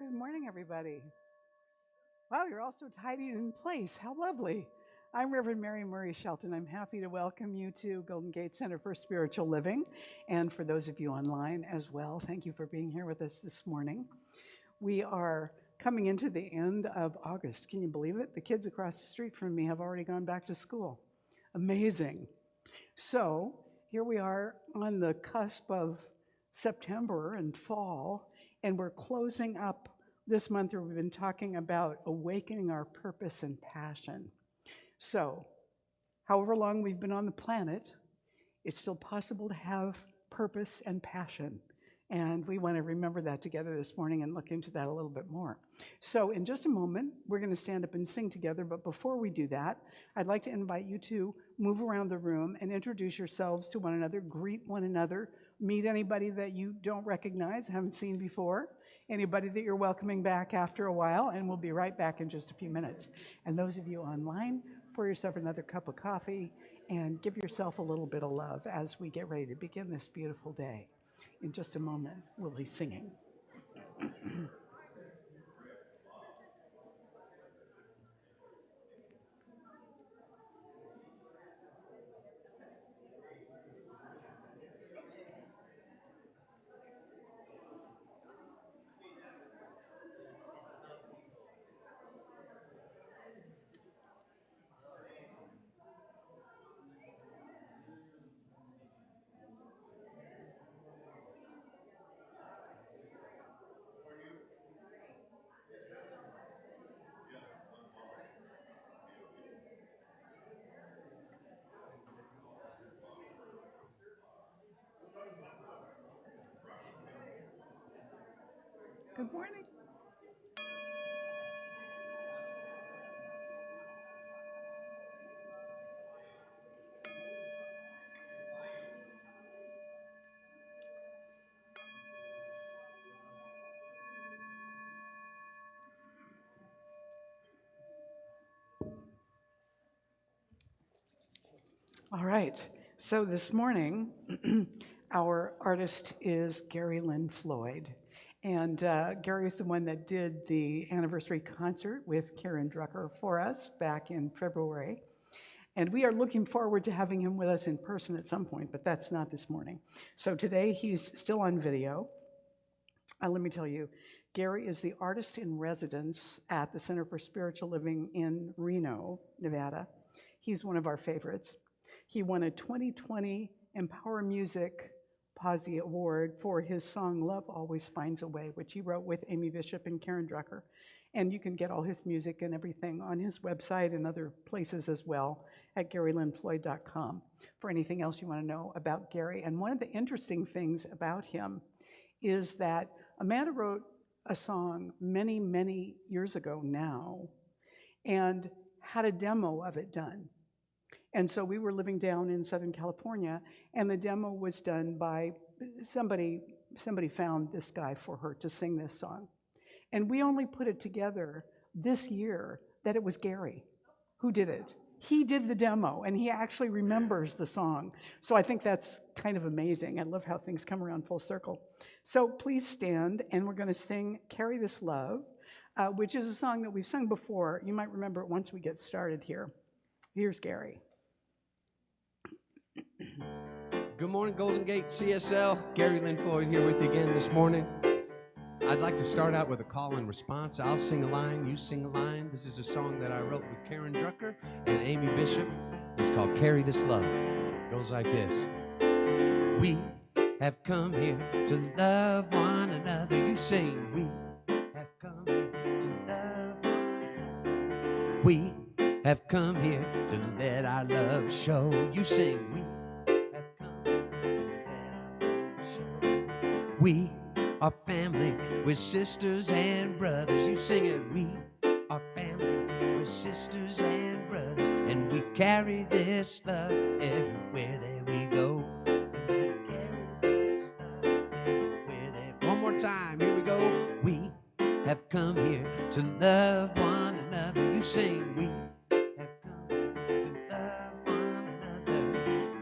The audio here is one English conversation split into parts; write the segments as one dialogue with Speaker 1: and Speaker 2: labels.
Speaker 1: Good morning, everybody. Wow, you're all so tidy and in place. How lovely. I'm Reverend Mary Murray Shelton. I'm happy to welcome you to Golden Gate Center for Spiritual Living. And for those of you online as well, thank you for being here with us this morning. We are coming into the end of August. Can you believe it? The kids across the street from me have already gone back to school. Amazing. So here we are on the cusp of September and fall, and we're closing up this month where we've been talking about awakening our purpose and passion. So, however long we've been on the planet, it's still possible to have purpose and passion. And we want to remember that together this morning and look into that a little bit more. So in just a moment, we're going to stand up and sing together. But before we do that, I'd like to invite you to move around the room and introduce yourselves to one another, greet one another, meet anybody that you don't recognize, haven't seen before, anybody that you're welcoming back after a while, and we'll be right back in just a few minutes. And those of you online, pour yourself another cup of coffee and give yourself a little bit of love as we get ready to begin this beautiful day. In just a moment, we'll be singing. Good morning. All right, so this morning, our artist is Gary Lynn Floyd. And Gary is the one that did the anniversary concert with Karen Drucker for us back in February. And we are looking forward to having him with us in person at some point, but that's not this morning. So today he's still on video. Let me tell you, Gary is the artist in residence at the Center for Spiritual Living in Reno, Nevada. He's one of our favorites. He won a 2020 Empower Music Posy Award for his song Love Always Finds a Way, which he wrote with Amy Bishop and Karen Drucker. And you can get all his music and everything on his website and other places as well at GaryLynnFloyd.com for anything else you want to know about Gary. And one of the interesting things about him is that Amanda wrote a song many, many years ago now and had a demo of it done. And so we were living down in Southern California, and the demo was done by somebody found this guy for her to sing this song. And we only put it together this year that it was Gary who did it. He did the demo, and he actually remembers the song. So I think that's kind of amazing. I love how things come around full circle. So please stand, and we're going to sing Carry This Love, which is a song that we've sung before. You might remember it once we get started here. Here's Gary.
Speaker 2: Good morning, Golden Gate CSL. Gary Lynn Floyd here with you again this morning. I'd like to start out with a call and response. I'll sing a line, you sing a line. This is a song that I wrote with Karen Drucker and Amy Bishop. It's called Carry This Love. It goes like this. We have come here to love one another. You sing, we have come here to love one another. We have come here to let our love show. You sing, we have come to let our love show. We are family, we're sisters and brothers. You sing it, we are family, we're sisters and brothers. And we carry this love everywhere that we go. And we carry this love everywhere that. One more time, here we go. We have come here to love one another. You sing, we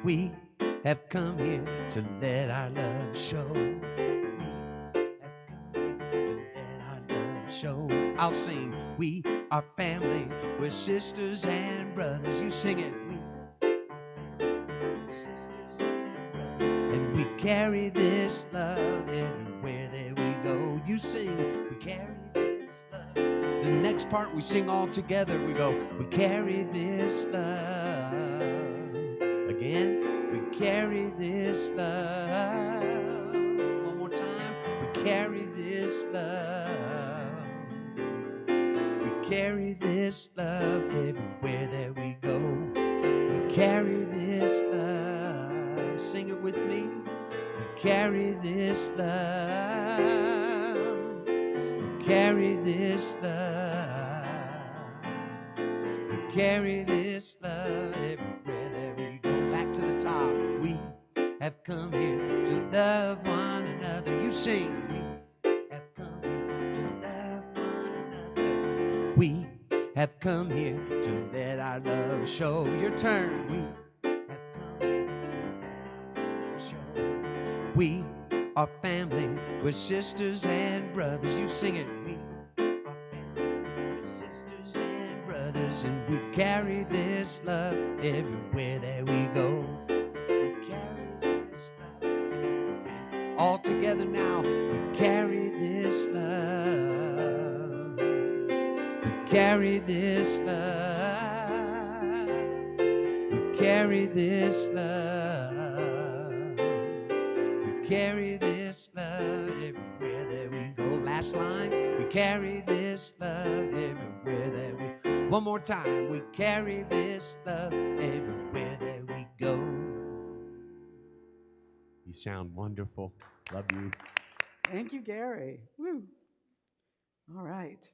Speaker 2: we have come here to let our love show. We have come here to let our love show. I'll sing, we are family, we're sisters and brothers. You sing it, sisters and brothers. And we carry this love everywhere that we go. You sing, we carry this love. The next part we sing all together. We go, we carry this love. Again, we carry this love. One more time, we carry this love. We carry this love everywhere that we go. We carry this love. Sing it with me. We carry this love. We carry this love. We carry this love everywhere that we go. Back to the top. We have come here to love one another. You sing. We have come here to love one another. We have come here to let our love show. Your turn. We have come here to let our love show. We are family, we're sisters and brothers. You sing it. We are family, we're sisters and brothers, and we carry this love everywhere that we go. We carry this love everywhere. All together now, we carry this love. We carry this love. We carry this love. We carry this love everywhere that we go. Last line. We carry this love everywhere that we go. One more time. We carry this love everywhere that we go. You sound wonderful. Love you.
Speaker 1: Thank you, Gary. Woo. All right.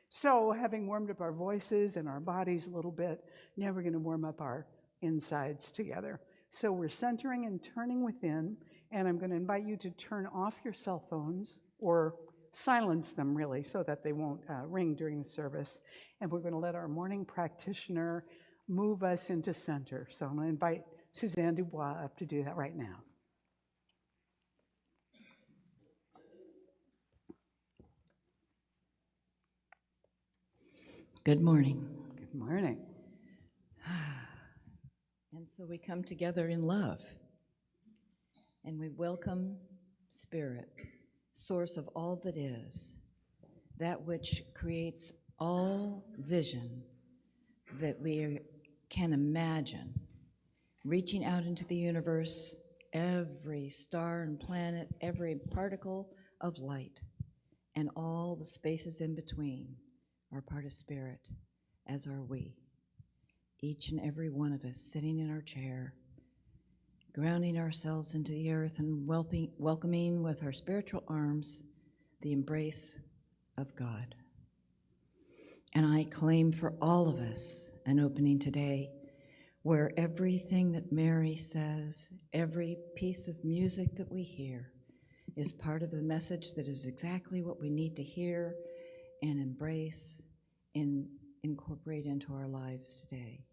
Speaker 1: So, having warmed up our voices and our bodies a little bit, now we're going to warm up our insides together. So we're centering and turning within, and I'm going to invite you to turn off your cell phones or silence them, really, so that they won't ring during the service. And we're going to let our morning practitioner move us into center. So I'm going to invite Suzanne Dubois up to do that right now.
Speaker 3: Good morning.
Speaker 1: Good morning.
Speaker 3: And so we come together in love, and we welcome Spirit, source of all that is, that which creates all vision that we can imagine, reaching out into the universe, every star and planet, every particle of light, and all the spaces in between are part of Spirit, as are we. Each and every one of us sitting in our chair, grounding ourselves into the earth and welcoming with our spiritual arms the embrace of God. And I claim for all of us an opening today where everything that Mary says, every piece of music that we hear, is part of the message that is exactly what we need to hear and embrace and incorporate into our lives today.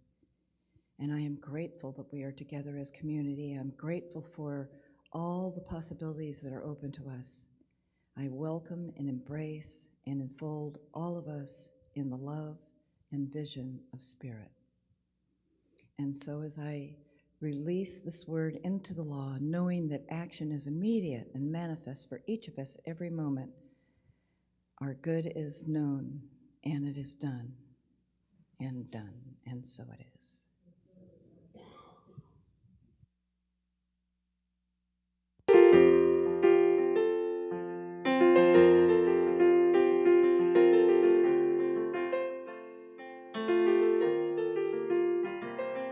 Speaker 3: And I am grateful that we are together as community. I'm grateful for all the possibilities that are open to us. I welcome and embrace and enfold all of us in the love and vision of Spirit. And so as I release this word into the law, knowing that action is immediate and manifest for each of us every moment, our good is known, and it is done, and so it is.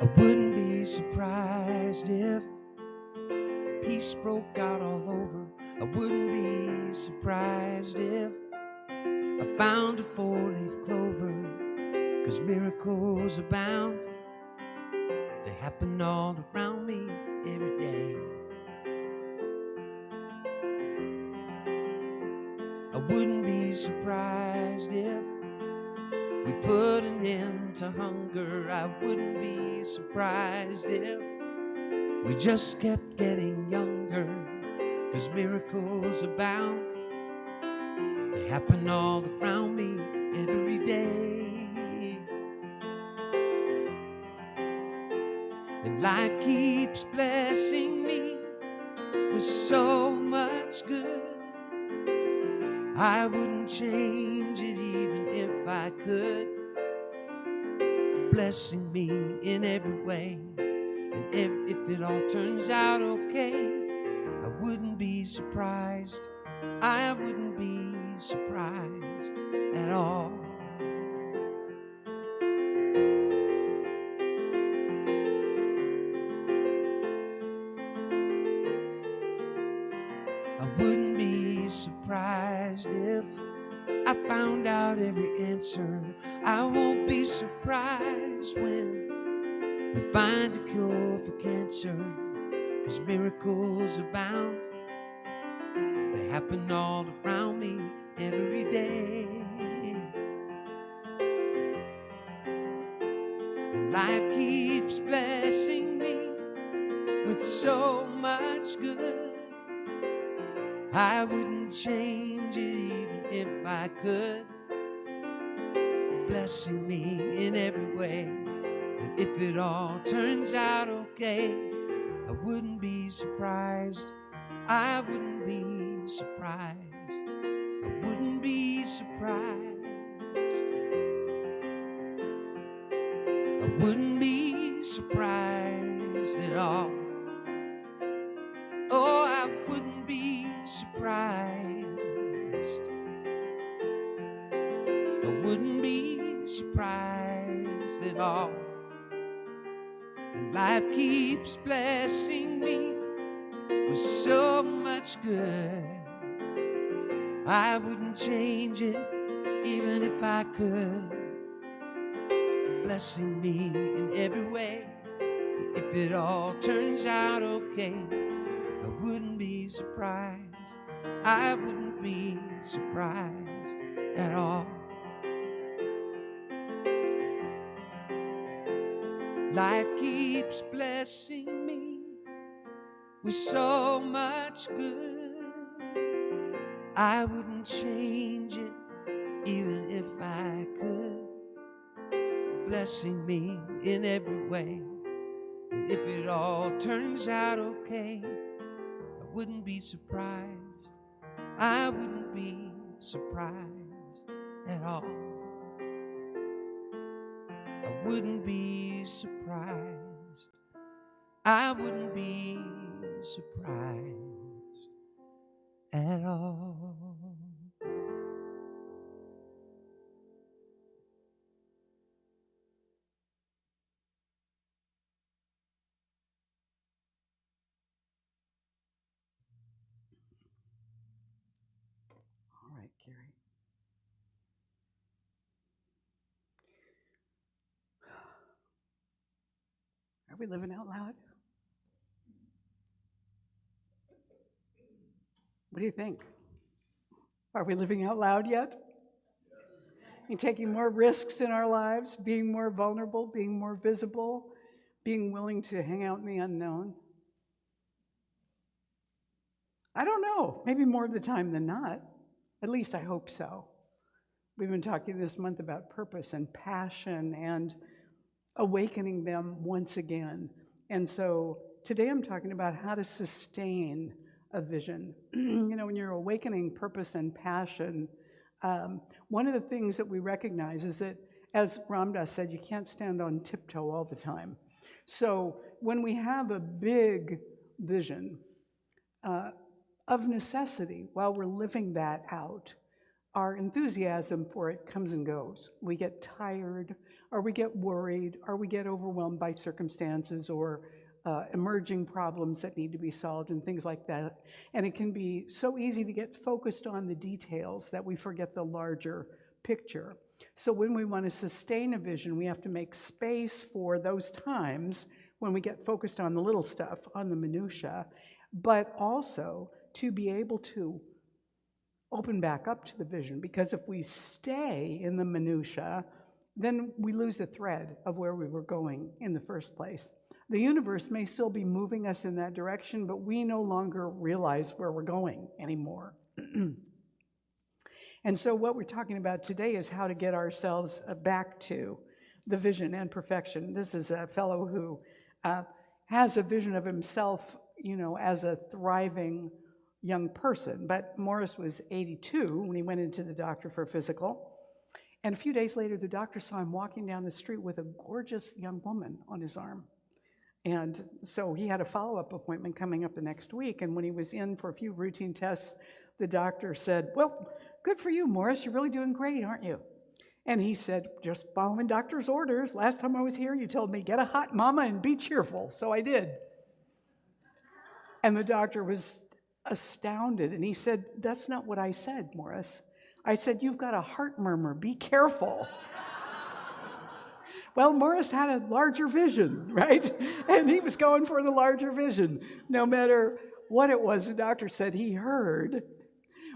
Speaker 2: I wouldn't be surprised if peace broke out all over. I wouldn't be surprised if I found a four-leaf clover, 'cause miracles abound. They happen all around me every day. I wouldn't be surprised if we put an end to hunger. I wouldn't be surprised if we just kept getting younger, 'cause miracles abound. They happen all around me every day. And life keeps blessing me with so much good. I wouldn't change it even if I could. Blessing me in every way. And if it all turns out okay, I wouldn't be surprised. I wouldn't be surprised at all. I wouldn't be surprised if I found out every answer. I won't be surprised when we find a cure for cancer, 'cause miracles abound. They happen all around me every day. And life keeps blessing me with so much good. I wouldn't change it even if I could. Blessing me in every way. And if it all turns out okay, I wouldn't be surprised. I wouldn't be surprised. I wouldn't be surprised. I wouldn't be surprised at all. Oh, I wouldn't be surprised. I wouldn't be surprised at all. And life keeps blessing me with so much good. I wouldn't change it even if I could. Blessing me in every way. If it all turns out okay, I wouldn't be surprised. I wouldn't be surprised at all. Life keeps blessing me with so much good. I wouldn't change it even if I could. Blessing me in every way. And if it all turns out okay, I wouldn't be surprised. I wouldn't be surprised at all. I wouldn't be surprised. I wouldn't be surprised at all.
Speaker 1: All right, Gary. Are we living out loud? What do you think? Are we living out loud yet? And taking more risks in our lives, being more vulnerable, being more visible, being willing to hang out in the unknown? I don't know, maybe more of the time than not. At least I hope so. We've been talking this month about purpose and passion and awakening them once again. And so today I'm talking about how to sustain a vision. You know, when you're awakening purpose and passion, one of the things that we recognize is that, as Ram Dass said, you can't stand on tiptoe all the time. So when we have a big vision, of necessity, while we're living that out, our enthusiasm for it comes and goes. We get tired, or we get worried, or we get overwhelmed by circumstances or emerging problems that need to be solved and things like that. And it can be so easy to get focused on the details that we forget the larger picture. So when we want to sustain a vision, we have to make space for those times when we get focused on the little stuff, on the minutia, but also to be able to open back up to the vision, because if we stay in the minutia, then we lose the thread of where we were going in the first place. The universe may still be moving us in that direction, but we no longer realize where we're going anymore. And so what we're talking about today is how to get ourselves back to the vision and perfection. This is a fellow who has a vision of himself, as a thriving young person. But Morris was 82 when he went into the doctor for a physical. And a few days later, the doctor saw him walking down the street with a gorgeous young woman on his arm. And so he had a follow-up appointment coming up the next week. And when he was in for a few routine tests, the doctor said, "Well, good for you, Morris. You're really doing great, aren't you?" And he said, "Just following doctor's orders. Last time I was here, you told me, get a hot mama and be cheerful." So I did. And the doctor was astounded. And he said, "That's not what I said, Morris. I said, you've got a heart murmur. Be careful." Well, Morris had a larger vision, right? And he was going for the larger vision. No matter what it was, the doctor said he heard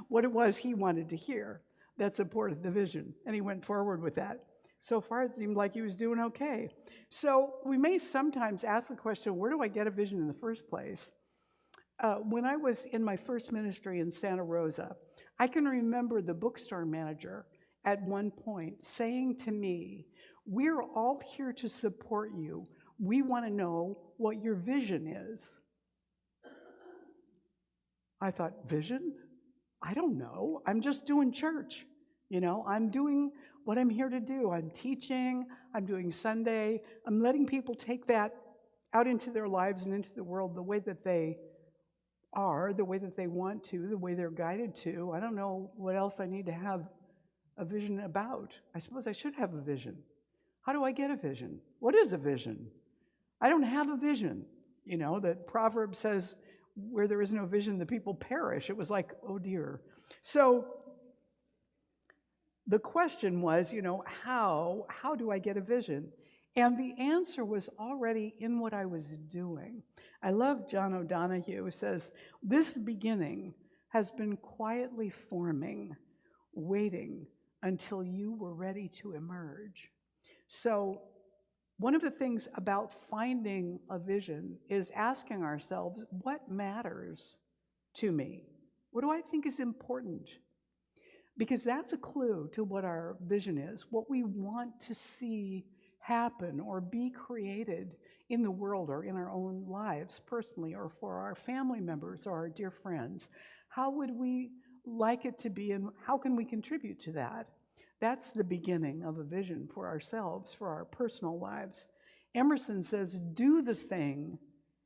Speaker 1: what it was he wanted to hear that supported the vision. And he went forward with that. So far, it seemed like he was doing okay. So we may sometimes ask the question, where do I get a vision in the first place? When I was in my first ministry in Santa Rosa, I can remember the bookstore manager at one point saying to me, "We're all here to support you. We want to know what your vision is." I thought, vision? I don't know. I'm just doing church. I'm doing what I'm here to do. I'm teaching, I'm doing Sunday. I'm letting people take that out into their lives and into the world the way that they are, the way that they want to, the way they're guided to. I don't know what else I need to have a vision about. I suppose I should have a vision. How do I get a vision? What is a vision? I don't have a vision. The proverb says, where there is no vision, the people perish. It was like, oh dear. So the question was, how do I get a vision? And the answer was already in what I was doing. I love John O'Donohue, who says, "This beginning has been quietly forming, waiting until you were ready to emerge." So one of the things about finding a vision is asking ourselves, what matters to me? What do I think is important? Because that's a clue to what our vision is, what we want to see happen or be created in the world or in our own lives personally or for our family members or our dear friends. How would we like it to be, and how can we contribute to that? That's the beginning of a vision for ourselves, for our personal lives. Emerson says, "Do the thing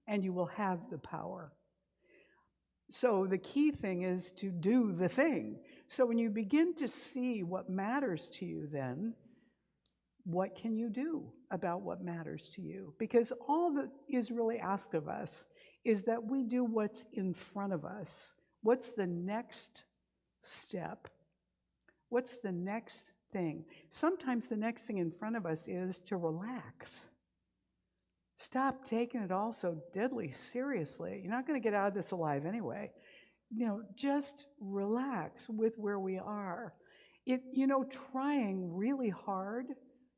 Speaker 1: and you will have the power." So the key thing is to do the thing. So when you begin to see what matters to you, then what can you do about what matters to you? Because all that is really asked of us is that we do what's in front of us. What's the next step? What's the next thing? Sometimes the next thing in front of us is to relax. Stop taking it all so deadly seriously. You're not going to get out of this alive anyway. Just relax with where we are. Trying really hard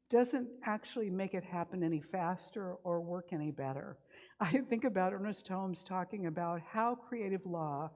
Speaker 1: doesn't actually make it happen any faster or work any better. I think about Ernest Holmes talking about how creative law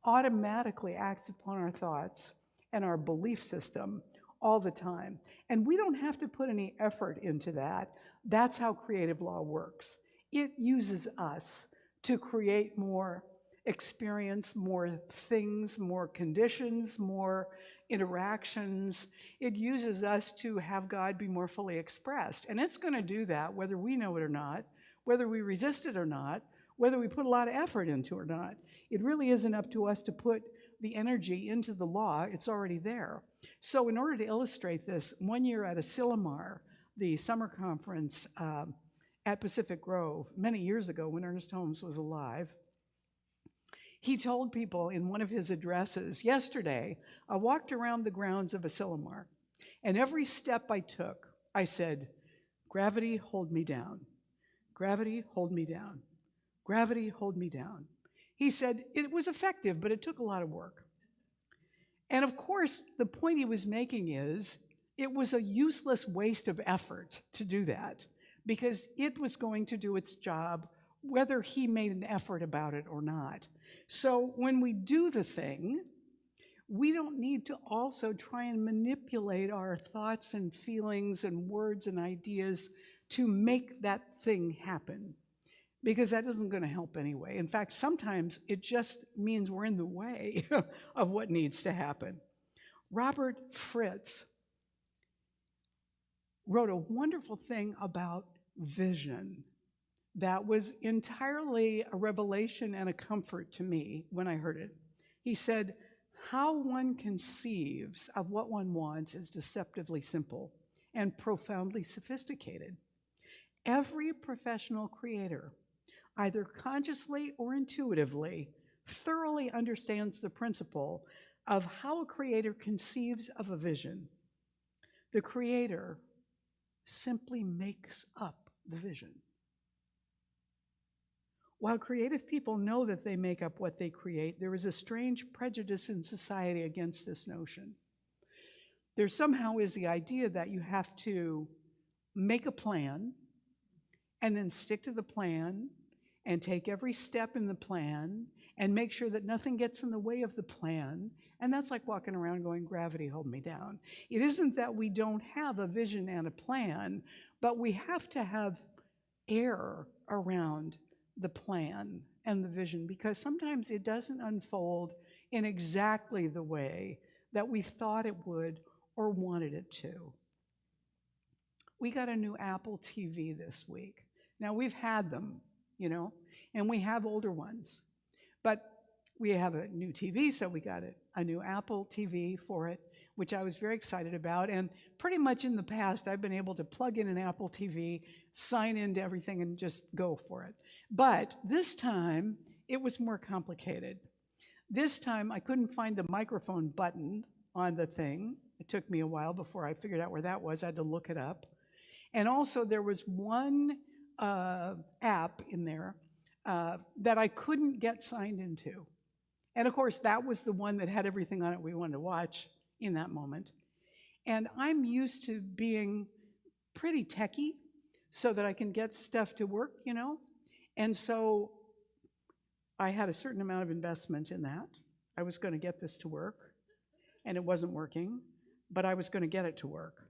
Speaker 1: automatically acts upon our thoughts and our belief system all the time. And we don't have to put any effort into that. That's how creative law works. It uses us to create more experience, more things, more conditions, more interactions. It uses us to have God be more fully expressed. And it's going to do that whether we know it or not, whether we resist it or not, whether we put a lot of effort into it or not. It really isn't up to us to put the energy into the law. It's already there. So in order to illustrate this, one year at Asilomar, the summer conference at Pacific Grove, many years ago when Ernest Holmes was alive, he told people in one of his addresses, "Yesterday, I walked around the grounds of Asilomar, and every step I took, I said, 'Gravity, hold me down. Gravity, hold me down. Gravity, hold me down.'" He said it was effective, but it took a lot of work. And of course, the point he was making is it was a useless waste of effort to do that, because it was going to do its job whether he made an effort about it or not. So when we do the thing, we don't need to also try and manipulate our thoughts and feelings and words and ideas to make that thing happen, because that isn't going to help anyway. In fact, sometimes it just means we're in the way of what needs to happen. Robert Fritz wrote a wonderful thing about vision that was entirely a revelation and a comfort to me when I heard it. He said, "How one conceives of what one wants is deceptively simple and profoundly sophisticated. Every professional creator, either consciously or intuitively, thoroughly understands the principle of how a creator conceives of a vision. The creator simply makes up the vision." While creative people know that they make up what they create, there is a strange prejudice in society against this notion. There somehow is the idea that you have to make a plan and then stick to the plan and take every step in the plan and make sure that nothing gets in the way of the plan. And that's like walking around going, "Gravity, hold me down." It isn't that we don't have a vision and a plan, but we have to have air around the plan and the vision, because sometimes it doesn't unfold in exactly the way that we thought it would or wanted it to. We got a new Apple TV this week. Now, we've had them, and we have older ones, but we have a new TV, so we got a new Apple TV for it, which I was very excited about. And pretty much in the past, I've been able to plug in an Apple TV, sign into everything, and just go for it. But this time, it was more complicated. This time, I couldn't find the microphone button on the thing. It took me a while before I figured out where that was. I had to look it up. And also, there was one app in there that I couldn't get signed into. And of course, that was the one that had everything on it we wanted to watch in that moment. And I'm used to being pretty techie so that I can get stuff to work, And so I had a certain amount of investment in that. I was going to get this to work, and it wasn't working, but I was going to get it to work,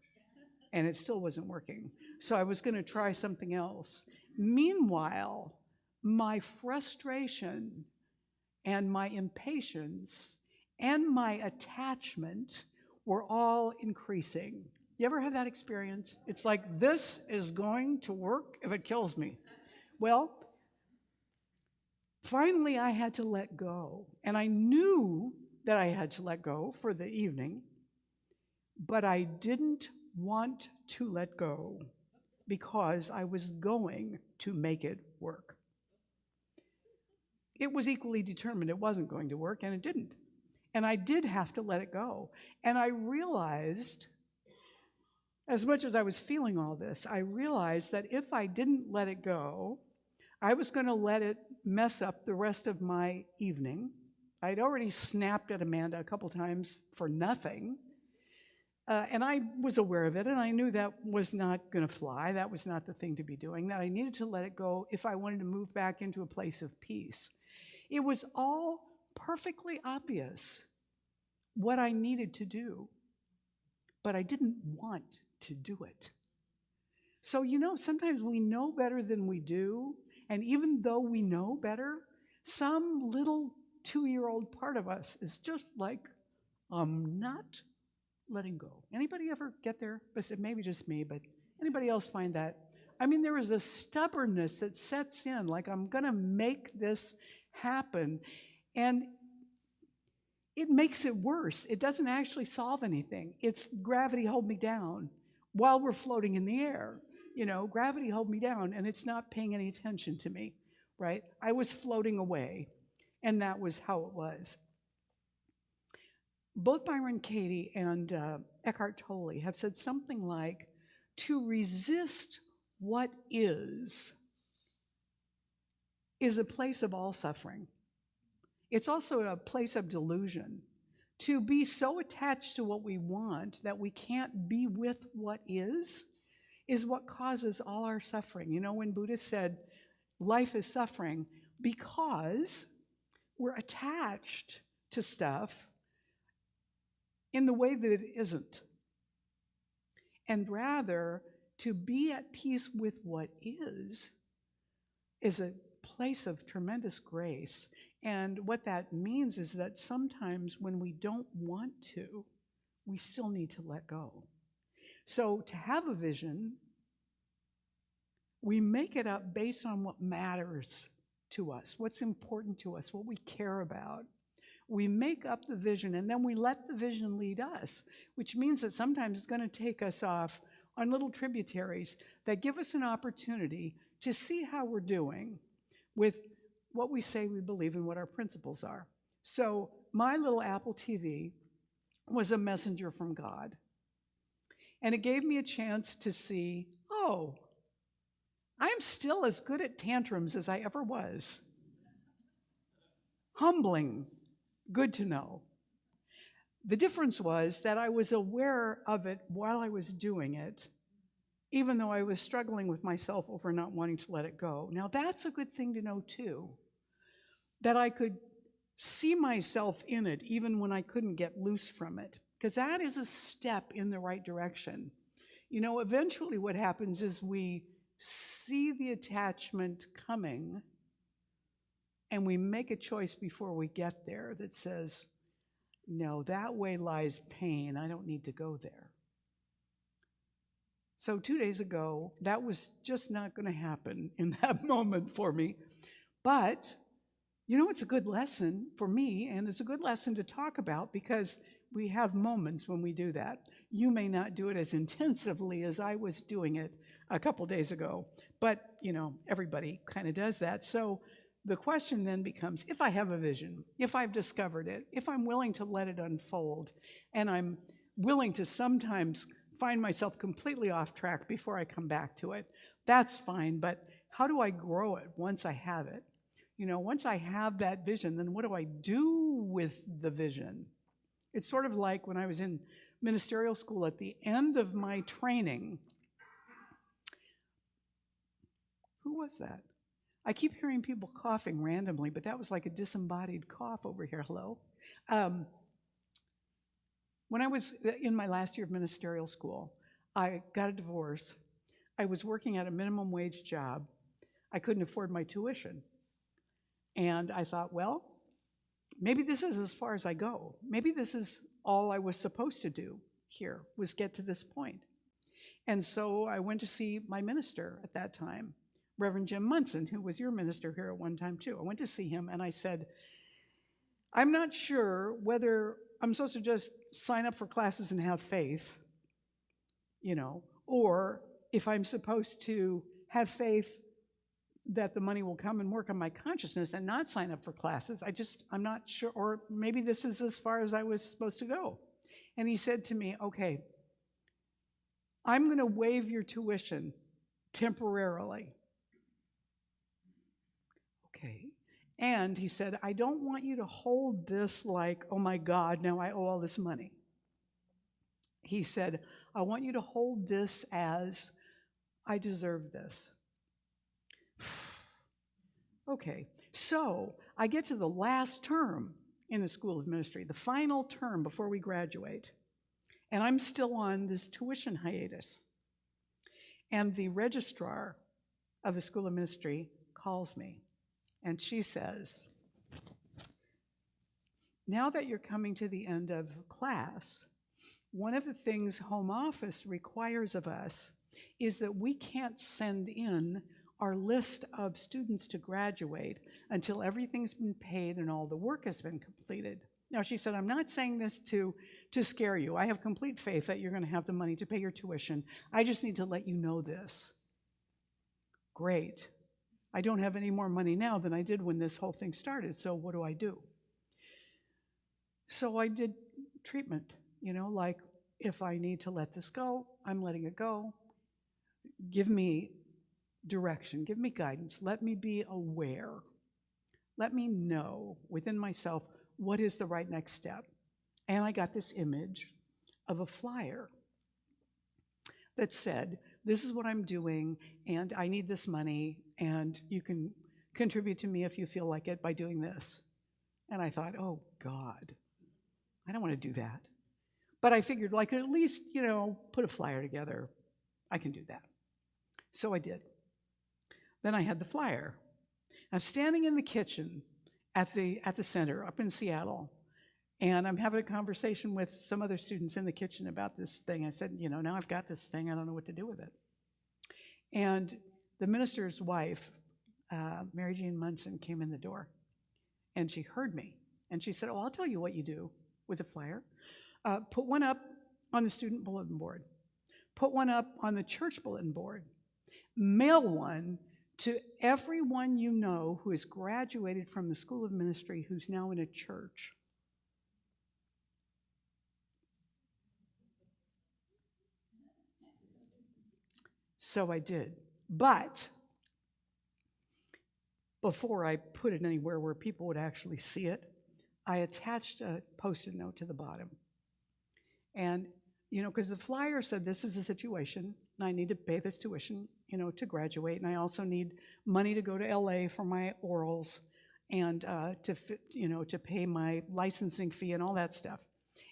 Speaker 1: and it still wasn't working. So I was going to try something else. Meanwhile, my frustration and my impatience and my attachment were all increasing. You ever have that experience? It's like, this is going to work if it kills me. Well, finally I had to let go. And I knew that I had to let go for the evening, but I didn't want to let go because I was going to make it work. It was equally determined it wasn't going to work, and it didn't. And I did have to let it go. And I realized, as much as I was feeling all this, I realized that if I didn't let it go, I was going to let it mess up the rest of my evening. I'd already snapped at Amanda a couple times for nothing. And I was aware of it, and I knew that was not going to fly. That was not the thing to be doing, that I needed to let it go if I wanted to move back into a place of peace. It was all perfectly obvious what I needed to do, but I didn't want to do it. So, sometimes we know better than we do, and even though we know better, some little 2-year-old part of us is just like, I'm not letting go. Anybody ever get there? Maybe just me, but anybody else find that? There is a stubbornness that sets in, like, I'm going to make this happen. And it makes it worse. It doesn't actually solve anything. It's gravity hold me down while we're floating in the air. Gravity hold me down, and it's not paying any attention to me, right? I was floating away, and that was how it was. Both Byron Katie and Eckhart Tolle have said something like, to resist what is a place of all suffering. It's also a place of delusion. To be so attached to what we want that we can't be with what is what causes all our suffering. When Buddhists said life is suffering because we're attached to stuff in the way that it isn't, and rather to be at peace with what is a place of tremendous grace. And what that means is that sometimes when we don't want to, we still need to let go. So to have a vision, we make it up based on what matters to us, what's important to us, what we care about. We make up the vision, and then we let the vision lead us, which means that sometimes it's going to take us off on little tributaries that give us an opportunity to see how we're doing with what we say we believe and what our principles are. So my little Apple TV was a messenger from God. And it gave me a chance to see, oh, I'm still as good at tantrums as I ever was. Humbling, good to know. The difference was that I was aware of it while I was doing it, even though I was struggling with myself over not wanting to let it go. Now, that's a good thing to know, too, that I could see myself in it even when I couldn't get loose from it, because that is a step in the right direction. You know, eventually what happens is we see the attachment coming, and we make a choice before we get there that says, no, that way lies pain. I don't need to go there. So 2 days ago, that was just not going to happen in that moment for me. But, you know, it's a good lesson for me, and it's a good lesson to talk about, because we have moments when we do that. You may not do it as intensively as I was doing it a couple days ago, but, you know, everybody kind of does that. So the question then becomes, if I have a vision, if I've discovered it, if I'm willing to let it unfold, and I'm willing to sometimes find myself completely off track before I come back to it, that's fine, but how do I grow it once I have it? You know, once I have that vision, then what do I do with the vision? It's sort of like when I was in ministerial school at the end of my training. Who was that? I keep hearing people coughing randomly, but that was like a disembodied cough over here. Hello? When I was in my last year of ministerial school, I got a divorce. I was working at a minimum wage job. I couldn't afford my tuition. And I thought, well, maybe this is as far as I go. Maybe this is all I was supposed to do here, was get to this point. And so I went to see my minister at that time, Reverend Jim Munson, who was your minister here at one time too. I went to see him and I said, I'm not sure whether I'm supposed to just sign up for classes and have faith, you know, or if I'm supposed to have faith that the money will come and work on my consciousness and not sign up for classes. I'm not sure, or maybe this is as far as I was supposed to go. And he said to me, okay, I'm going to waive your tuition temporarily. Okay. And he said, I don't want you to hold this like, oh my God, now I owe all this money. He said, I want you to hold this as, I deserve this. Okay, so I get to the last term in the School of Ministry, the final term before we graduate, and I'm still on this tuition hiatus. And the registrar of the School of Ministry calls me, and she says, now that you're coming to the end of class, one of the things Home Office requires of us is that we can't send in our list of students to graduate until everything's been paid and all the work has been completed. Now, she said, I'm not saying this to scare you. I have complete faith that you're going to have the money to pay your tuition. I just need to let you know this. Great. I don't have any more money now than I did when this whole thing started, so what do I do? So I did treatment, you know, like if I need to let this go, I'm letting it go. Give me direction, give me guidance, let me be aware. Let me know within myself what is the right next step. And I got this image of a flyer that said, this is what I'm doing, and I need this money, and you can contribute to me if you feel like it by doing this. And I thought, oh God, I don't want to do that. But I figured I could at least, put a flyer together. I can do that. So I did. Then I had the flyer. I'm standing in the kitchen at the center up in Seattle, and I'm having a conversation with some other students in the kitchen about this thing. I said, now I've got this thing. I don't know what to do with it. And the minister's wife, Mary Jean Munson, came in the door, and she heard me. And she said, I'll tell you what you do with the flyer. Put one up on the student bulletin board. Put one up on the church bulletin board. Mail one to everyone you know who has graduated from the School of Ministry who's now in a church. So I did. But before I put it anywhere where people would actually see it, I attached a Post-it note to the bottom. And, because the flyer said, this is the situation, and I need to pay this tuition, to graduate, and I also need money to go to LA for my orals and to pay my licensing fee and all that stuff.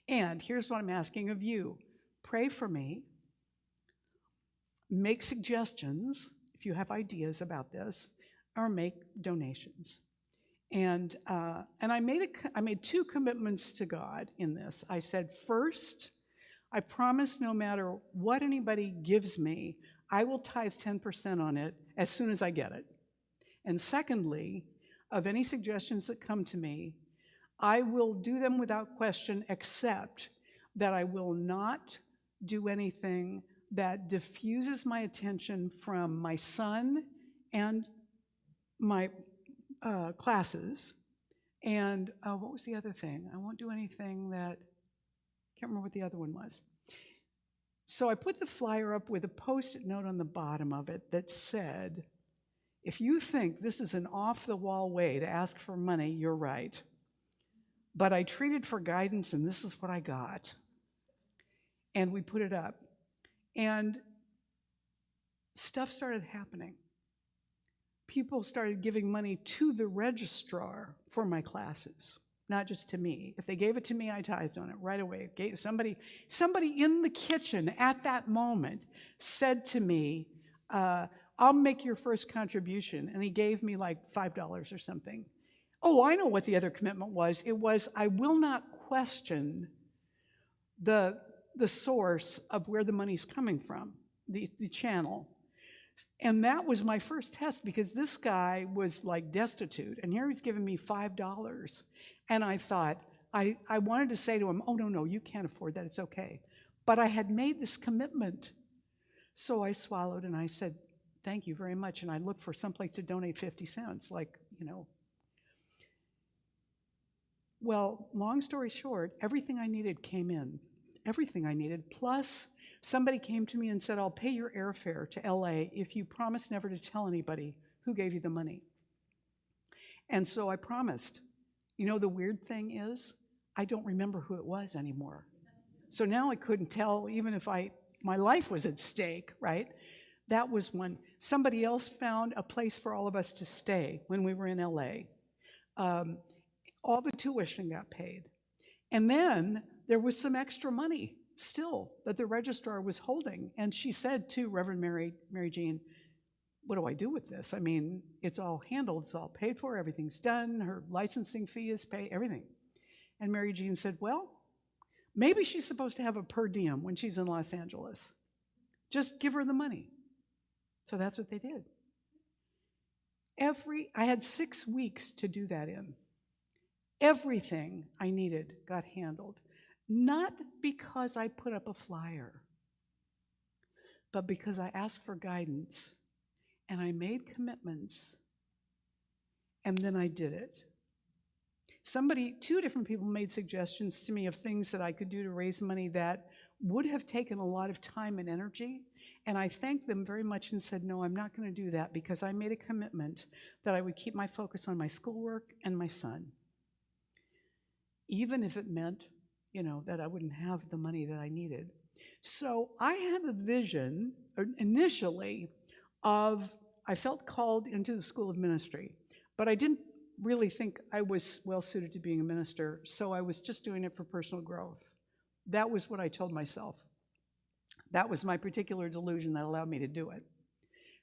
Speaker 1: And here's what I'm asking of you. Pray for me. Make suggestions if you have ideas about this, or make donations. And I made two commitments to God in this. I said, first, I promise no matter what anybody gives me, I will tithe 10% on it as soon as I get it. And secondly, of any suggestions that come to me, I will do them without question, except that I will not do anything that diffuses my attention from my son and my classes. And what was the other thing? I won't do anything that, can't remember what the other one was. So I put the flyer up with a Post-it note on the bottom of it that said, if you think this is an off-the-wall way to ask for money, you're right. But I treated for guidance, and this is what I got. And we put it up. And stuff started happening. People started giving money to the registrar for my classes, not just to me. If they gave it to me, I tithed on it right away. Somebody in the kitchen at that moment said to me, I'll make your first contribution. And he gave me like $5 or something. Oh, I know what the other commitment was. It was, I will not question the source of where the money's coming from, the channel. And that was my first test, because this guy was like destitute, and here he's giving me $5. And I thought, I wanted to say to him, oh, no, you can't afford that, it's okay. But I had made this commitment. So I swallowed and I said, thank you very much. And I looked for someplace to donate 50 cents, Well, long story short, everything I needed came in. Everything I needed, plus somebody came to me and said, I'll pay your airfare to LA if you promise never to tell anybody who gave you the money. And so I promised. The weird thing is, I don't remember who it was anymore. So now I couldn't tell even if my life was at stake, right? That was when somebody else found a place for all of us to stay when we were in LA. All the tuition got paid. And then there was some extra money still that the registrar was holding. And she said to Reverend Mary Jean, what do I do with this? I mean, it's all handled, it's all paid for, everything's done, her licensing fee is paid, everything. And Mary Jean said, well, maybe she's supposed to have a per diem when she's in Los Angeles. Just give her the money. So that's what they did. I had 6 weeks to do that in. Everything I needed got handled. Not because I put up a flyer, but because I asked for guidance and I made commitments, and then I did it. Two different people made suggestions to me of things that I could do to raise money that would have taken a lot of time and energy, and I thanked them very much and said, no, I'm not going to do that, because I made a commitment that I would keep my focus on my schoolwork and my son, even if it meant that I wouldn't have the money that I needed. So I had a vision initially I felt called into the School of Ministry, but I didn't really think I was well suited to being a minister, so I was just doing it for personal growth. That was what I told myself. That was my particular delusion that allowed me to do it.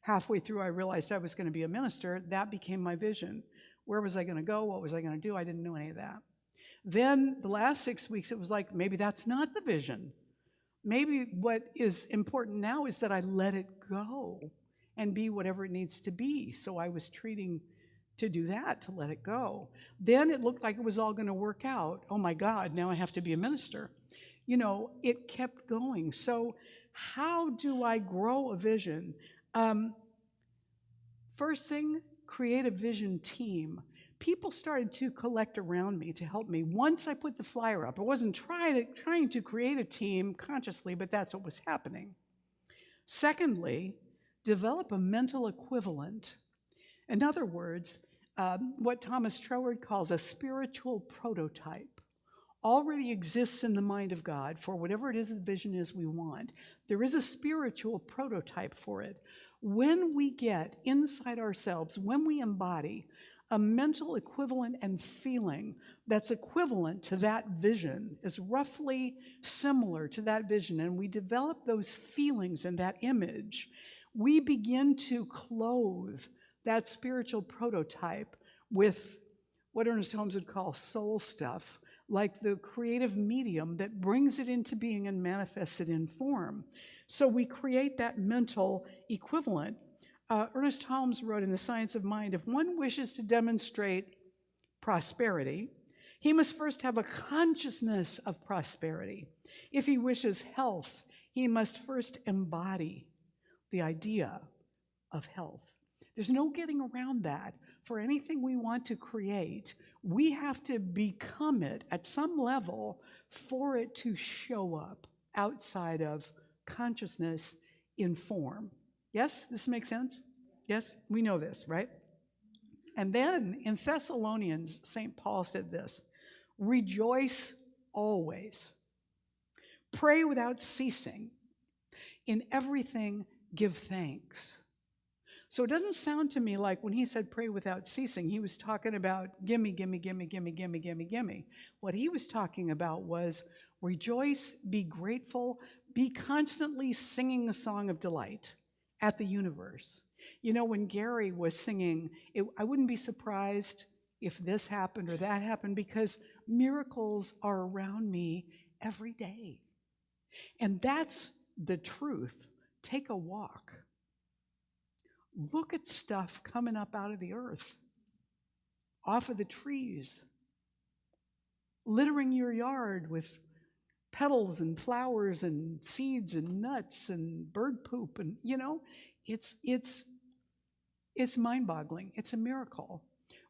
Speaker 1: Halfway through, I realized I was going to be a minister. That became my vision. Where was I going to go? What was I going to do? I didn't know any of that. Then the last 6 weeks, it was like, maybe that's not the vision. Maybe what is important now is that I let it go and be whatever it needs to be. So I was treating to do that, to let it go. Then it looked like it was all going to work out. Oh my God, now I have to be a minister. You know, it kept going. So how do I grow a vision? First thing, create a vision team. People started to collect around me to help me. Once I put the flyer up, I wasn't trying to create a team consciously, but that's what was happening. Secondly, develop a mental equivalent. In other words, what Thomas Troward calls a spiritual prototype already exists in the mind of God for whatever it is the vision is we want. There is a spiritual prototype for it. When we get inside ourselves, when we embody a mental equivalent and feeling that's equivalent to that vision, is roughly similar to that vision, and we develop those feelings and that image, we begin to clothe that spiritual prototype with what Ernest Holmes would call soul stuff, like the creative medium that brings it into being and manifests it in form. So we create that mental equivalent. Ernest Holmes wrote in The Science of Mind, if one wishes to demonstrate prosperity, he must first have a consciousness of prosperity. If he wishes health, he must first embody the idea of health. There's no getting around that. For anything we want to create, we have to become it at some level for it to show up outside of consciousness in form. Yes, this makes sense? Yes, we know this, right? And then in Thessalonians, St. Paul said this, rejoice always, pray without ceasing, in everything give thanks. So it doesn't sound to me like when he said pray without ceasing, he was talking about gimme, gimme, gimme, gimme, gimme, gimme, gimme. What he was talking about was rejoice, be grateful, be constantly singing a song of delight at the universe. You know, when Gary was singing, I wouldn't be surprised if this happened or that happened because miracles are around me every day. And that's the truth. Take a walk. Look at stuff coming up out of the earth, off of the trees, littering your yard with petals and flowers and seeds and nuts and bird poop. And, you know, it's mind-boggling. It's a miracle.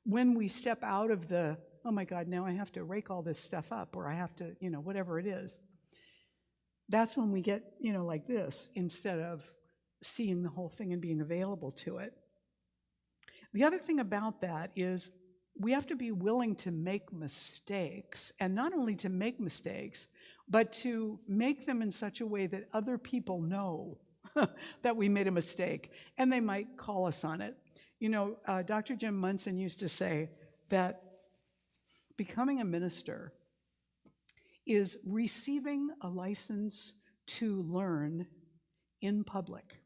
Speaker 1: When we step out of the, oh my God, now I have to rake all this stuff up, or I have to, you know, whatever it is. That's when we get, you know, like this, instead of seeing the whole thing and being available to it. The other thing about that is we have to be willing to make mistakes, and not only to make mistakes, but to make them in such a way that other people know that we made a mistake, and they might call us on it. You know, Dr. Jim Munson used to say that becoming a minister is receiving a license to learn in public.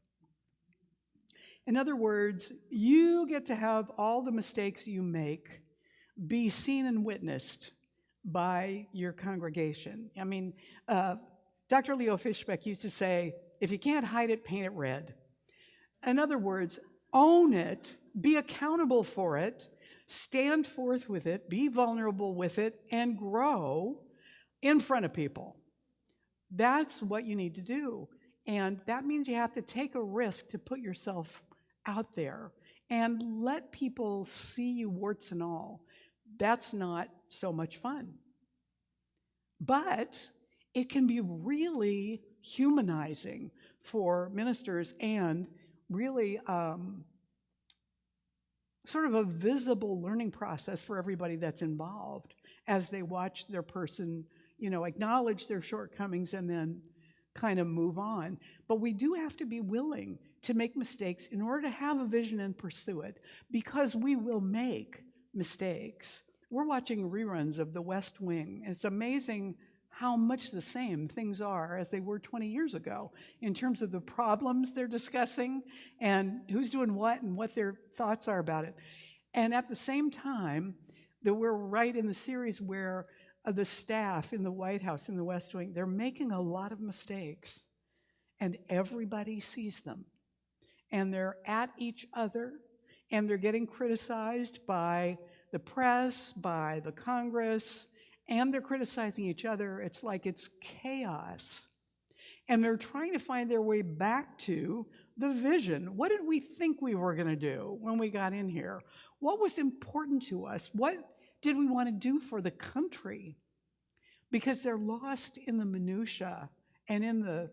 Speaker 1: In other words, you get to have all the mistakes you make be seen and witnessed by your congregation. I mean, Dr. Leo Fishbeck used to say, if you can't hide it, paint it red. In other words, own it, be accountable for it, stand forth with it, be vulnerable with it, and grow in front of people. That's what you need to do. And that means you have to take a risk to put yourself out there and let people see you warts and all. That's not so much fun. But it can be really humanizing for ministers and really sort of a visible learning process for everybody that's involved as they watch their person, you know, acknowledge their shortcomings and then kind of move on. But we do have to be willing to make mistakes in order to have a vision and pursue it, because we will make mistakes. We're watching reruns of The West Wing, and it's amazing how much the same things are as they were 20 years ago in terms of the problems they're discussing and who's doing what and what their thoughts are about it. And at the same time, that we're right in the series where the staff in the White House, in the West Wing, they're making a lot of mistakes, and everybody sees them. And they're at each other, and they're getting criticized by the press, by the Congress, and they're criticizing each other. It's like it's chaos. And they're trying to find their way back to the vision. What did we think we were going to do when we got in here? What was important to us? What did we want to do for the country? Because they're lost in the minutia and in the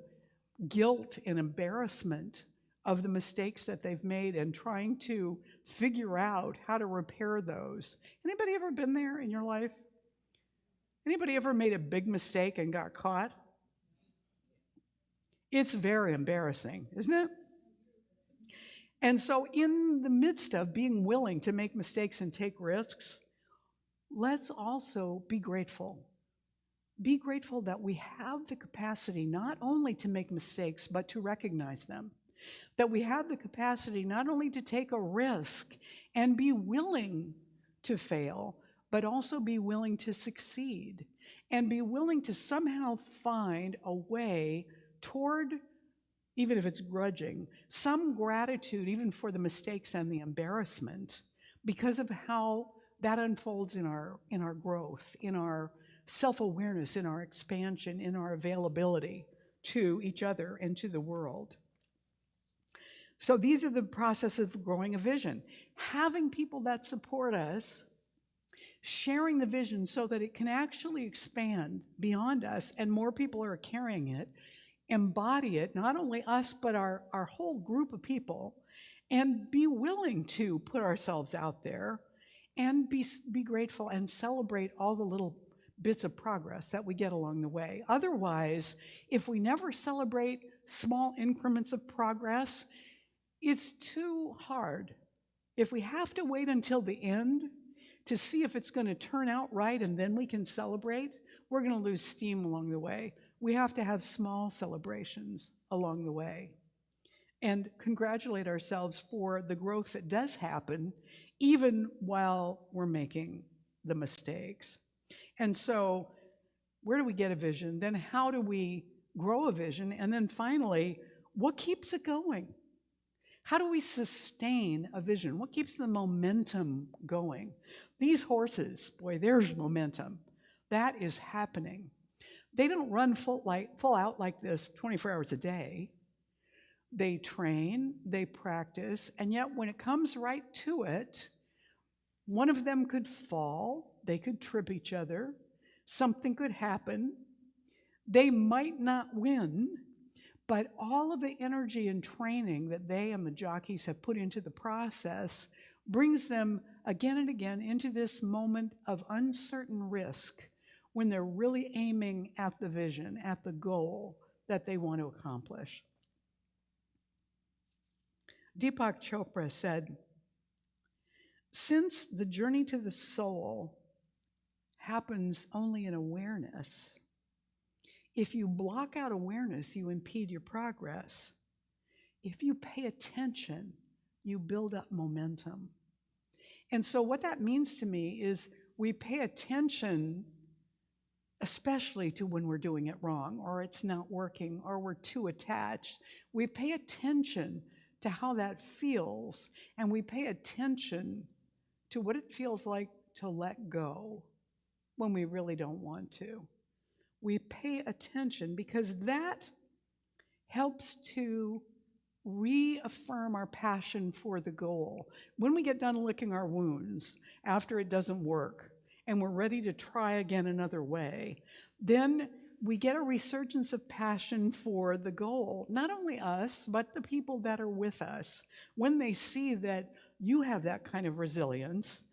Speaker 1: guilt and embarrassment of the mistakes that they've made and trying to figure out how to repair those. Anybody ever been there in your life? Anybody ever made a big mistake and got caught? It's very embarrassing, isn't it? And so in the midst of being willing to make mistakes and take risks, let's also be grateful. Be grateful that we have the capacity not only to make mistakes, but to recognize them. That we have the capacity not only to take a risk and be willing to fail, but also be willing to succeed and be willing to somehow find a way toward, even if it's grudging, some gratitude even for the mistakes and the embarrassment because of how that unfolds in our growth, in our self-awareness, in our expansion, in our availability to each other and to the world. So these are the processes of growing a vision. Having people that support us, sharing the vision so that it can actually expand beyond us and more people are carrying it, embody it, not only us, but our whole group of people, and be willing to put ourselves out there and be grateful and celebrate all the little bits of progress that we get along the way. Otherwise, if we never celebrate small increments of progress, it's too hard. If we have to wait until the end to see if it's going to turn out right and then we can celebrate, we're going to lose steam along the way. We have to have small celebrations along the way and congratulate ourselves for the growth that does happen even while we're making the mistakes. And so where do we get a vision? Then how do we grow a vision? And then finally, what keeps it going? How do we sustain a vision? What keeps the momentum going? These horses, boy, there's momentum. That is happening. They don't run full out like this 24 hours a day. They train, they practice, and yet when it comes right to it, one of them could fall, they could trip each other, something could happen, they might not win, but all of the energy and training that they and the jockeys have put into the process brings them again and again into this moment of uncertain risk when they're really aiming at the vision, at the goal that they want to accomplish. Deepak Chopra said, "Since the journey to the soul happens only in awareness, if you block out awareness, you impede your progress. If you pay attention, you build up momentum." And so what that means to me is we pay attention, especially to when we're doing it wrong, or it's not working, or we're too attached. We pay attention to how that feels, and we pay attention to what it feels like to let go when we really don't want to. We pay attention because that helps to reaffirm our passion for the goal. When we get done licking our wounds after it doesn't work and we're ready to try again another way, then we get a resurgence of passion for the goal. Not only us, but the people that are with us. When they see that you have that kind of resilience,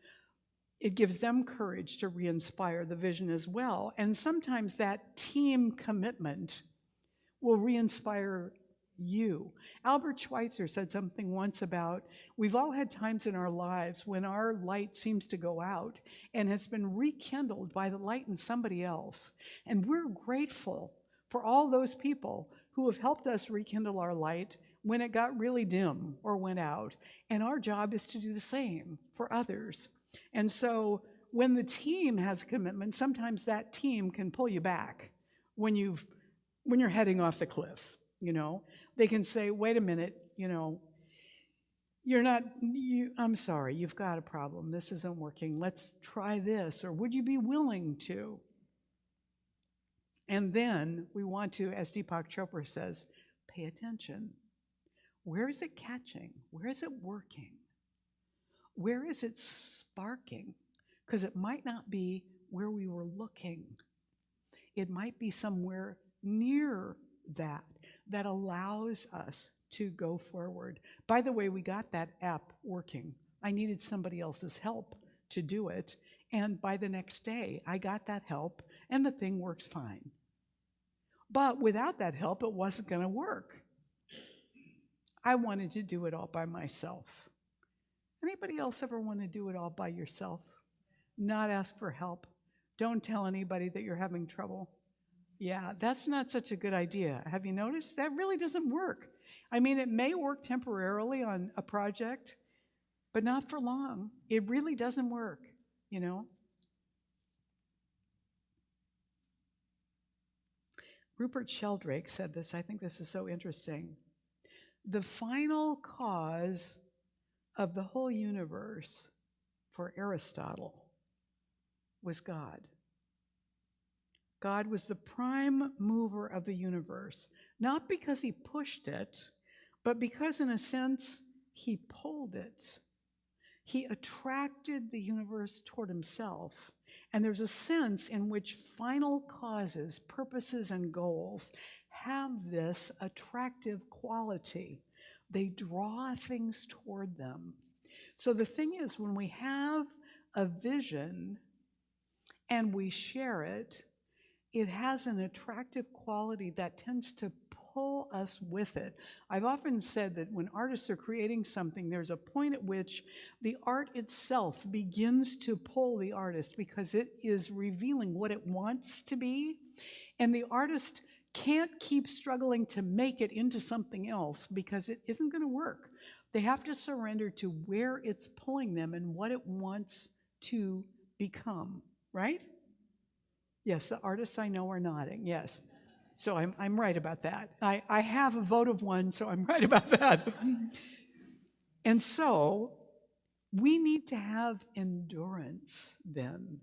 Speaker 1: it gives them courage to re-inspire the vision as well. And sometimes that team commitment will re-inspire you. Albert Schweitzer said something once about, we've all had times in our lives when our light seems to go out and has been rekindled by the light in somebody else. And we're grateful for all those people who have helped us rekindle our light when it got really dim or went out. And our job is to do the same for others. And so when the team has commitment, sometimes that team can pull you back when you're heading off the cliff, you know. They can say, wait a minute, you know, I'm sorry, you've got a problem. This isn't working. Let's try this. Or would you be willing to? And then we want to, as Deepak Chopra says, pay attention. Where is it catching? Where is it working? Where is it sparking? Because it might not be where we were looking. It might be somewhere near that allows us to go forward. By the way, we got that app working. I needed somebody else's help to do it. And by the next day, I got that help, and the thing works fine. But without that help, it wasn't going to work. I wanted to do it all by myself. Anybody else ever want to do it all by yourself? Not ask for help? Don't tell anybody that you're having trouble? Yeah, that's not such a good idea. Have you noticed? That really doesn't work. I mean, it may work temporarily on a project, but not for long. It really doesn't work, you know? Rupert Sheldrake said this. I think this is so interesting. The final cause of the whole universe for Aristotle was God. God was the prime mover of the universe, not because he pushed it, but because, in a sense, he pulled it. He attracted the universe toward himself. And there's a sense in which final causes, purposes, and goals have this attractive quality. They draw things toward them. So the thing is, when we have a vision and we share it, it has an attractive quality that tends to pull us with it. I've often said that when artists are creating something, there's a point at which the art itself begins to pull the artist because it is revealing what it wants to be, and the artist can't keep struggling to make it into something else because it isn't going to work. They have to surrender to where it's pulling them and what it wants to become, right? Yes, the artists I know are nodding, yes. So I'm right about that. I have a vote of one, so I'm right about that. And so we need to have endurance then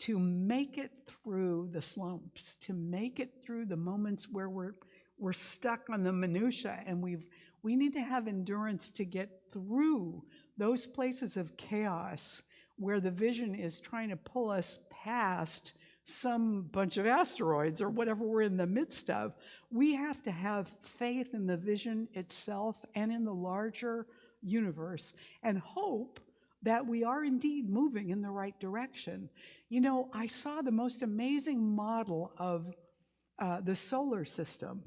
Speaker 1: to make it through the slumps, to make it through the moments where we're stuck on the minutia, and we need to have endurance to get through those places of chaos where the vision is trying to pull us past some bunch of asteroids or whatever we're in the midst of. We have to have faith in the vision itself and in the larger universe and hope that we are indeed moving in the right direction. You know, I saw the most amazing model of the solar system.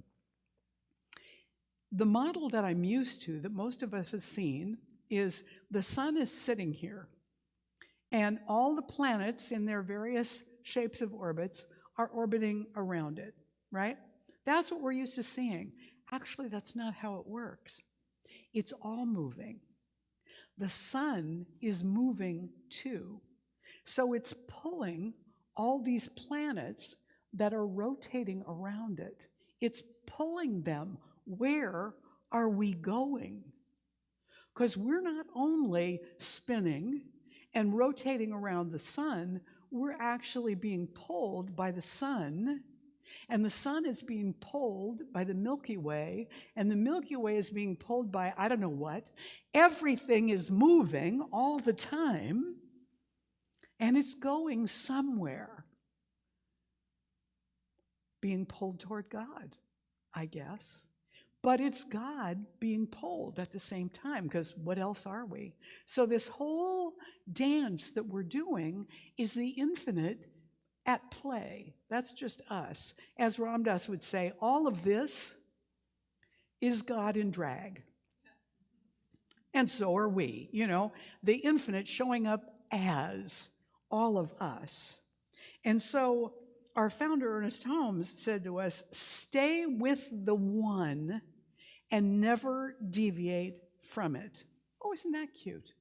Speaker 1: The model that I'm used to, that most of us have seen, is the sun is sitting here, and all the planets in their various shapes of orbits are orbiting around it, right? That's what we're used to seeing. Actually, that's not how it works. It's all moving. The sun is moving too. So it's pulling all these planets that are rotating around it. It's pulling them. Where are we going? Because we're not only spinning and rotating around the sun, we're actually being pulled by the sun, and the sun is being pulled by the Milky Way, and the Milky Way is being pulled by I don't know what. Everything is moving all the time, and it's going somewhere. Being pulled toward God, I guess. But it's God being pulled at the same time, because what else are we? So this whole dance that we're doing is the infinite at play. That's just us. As Ram Dass would say, all of this is God in drag. And so are we, the infinite showing up as all of us. And so our founder, Ernest Holmes, said to us, stay with the one and never deviate from it. Oh, isn't that cute?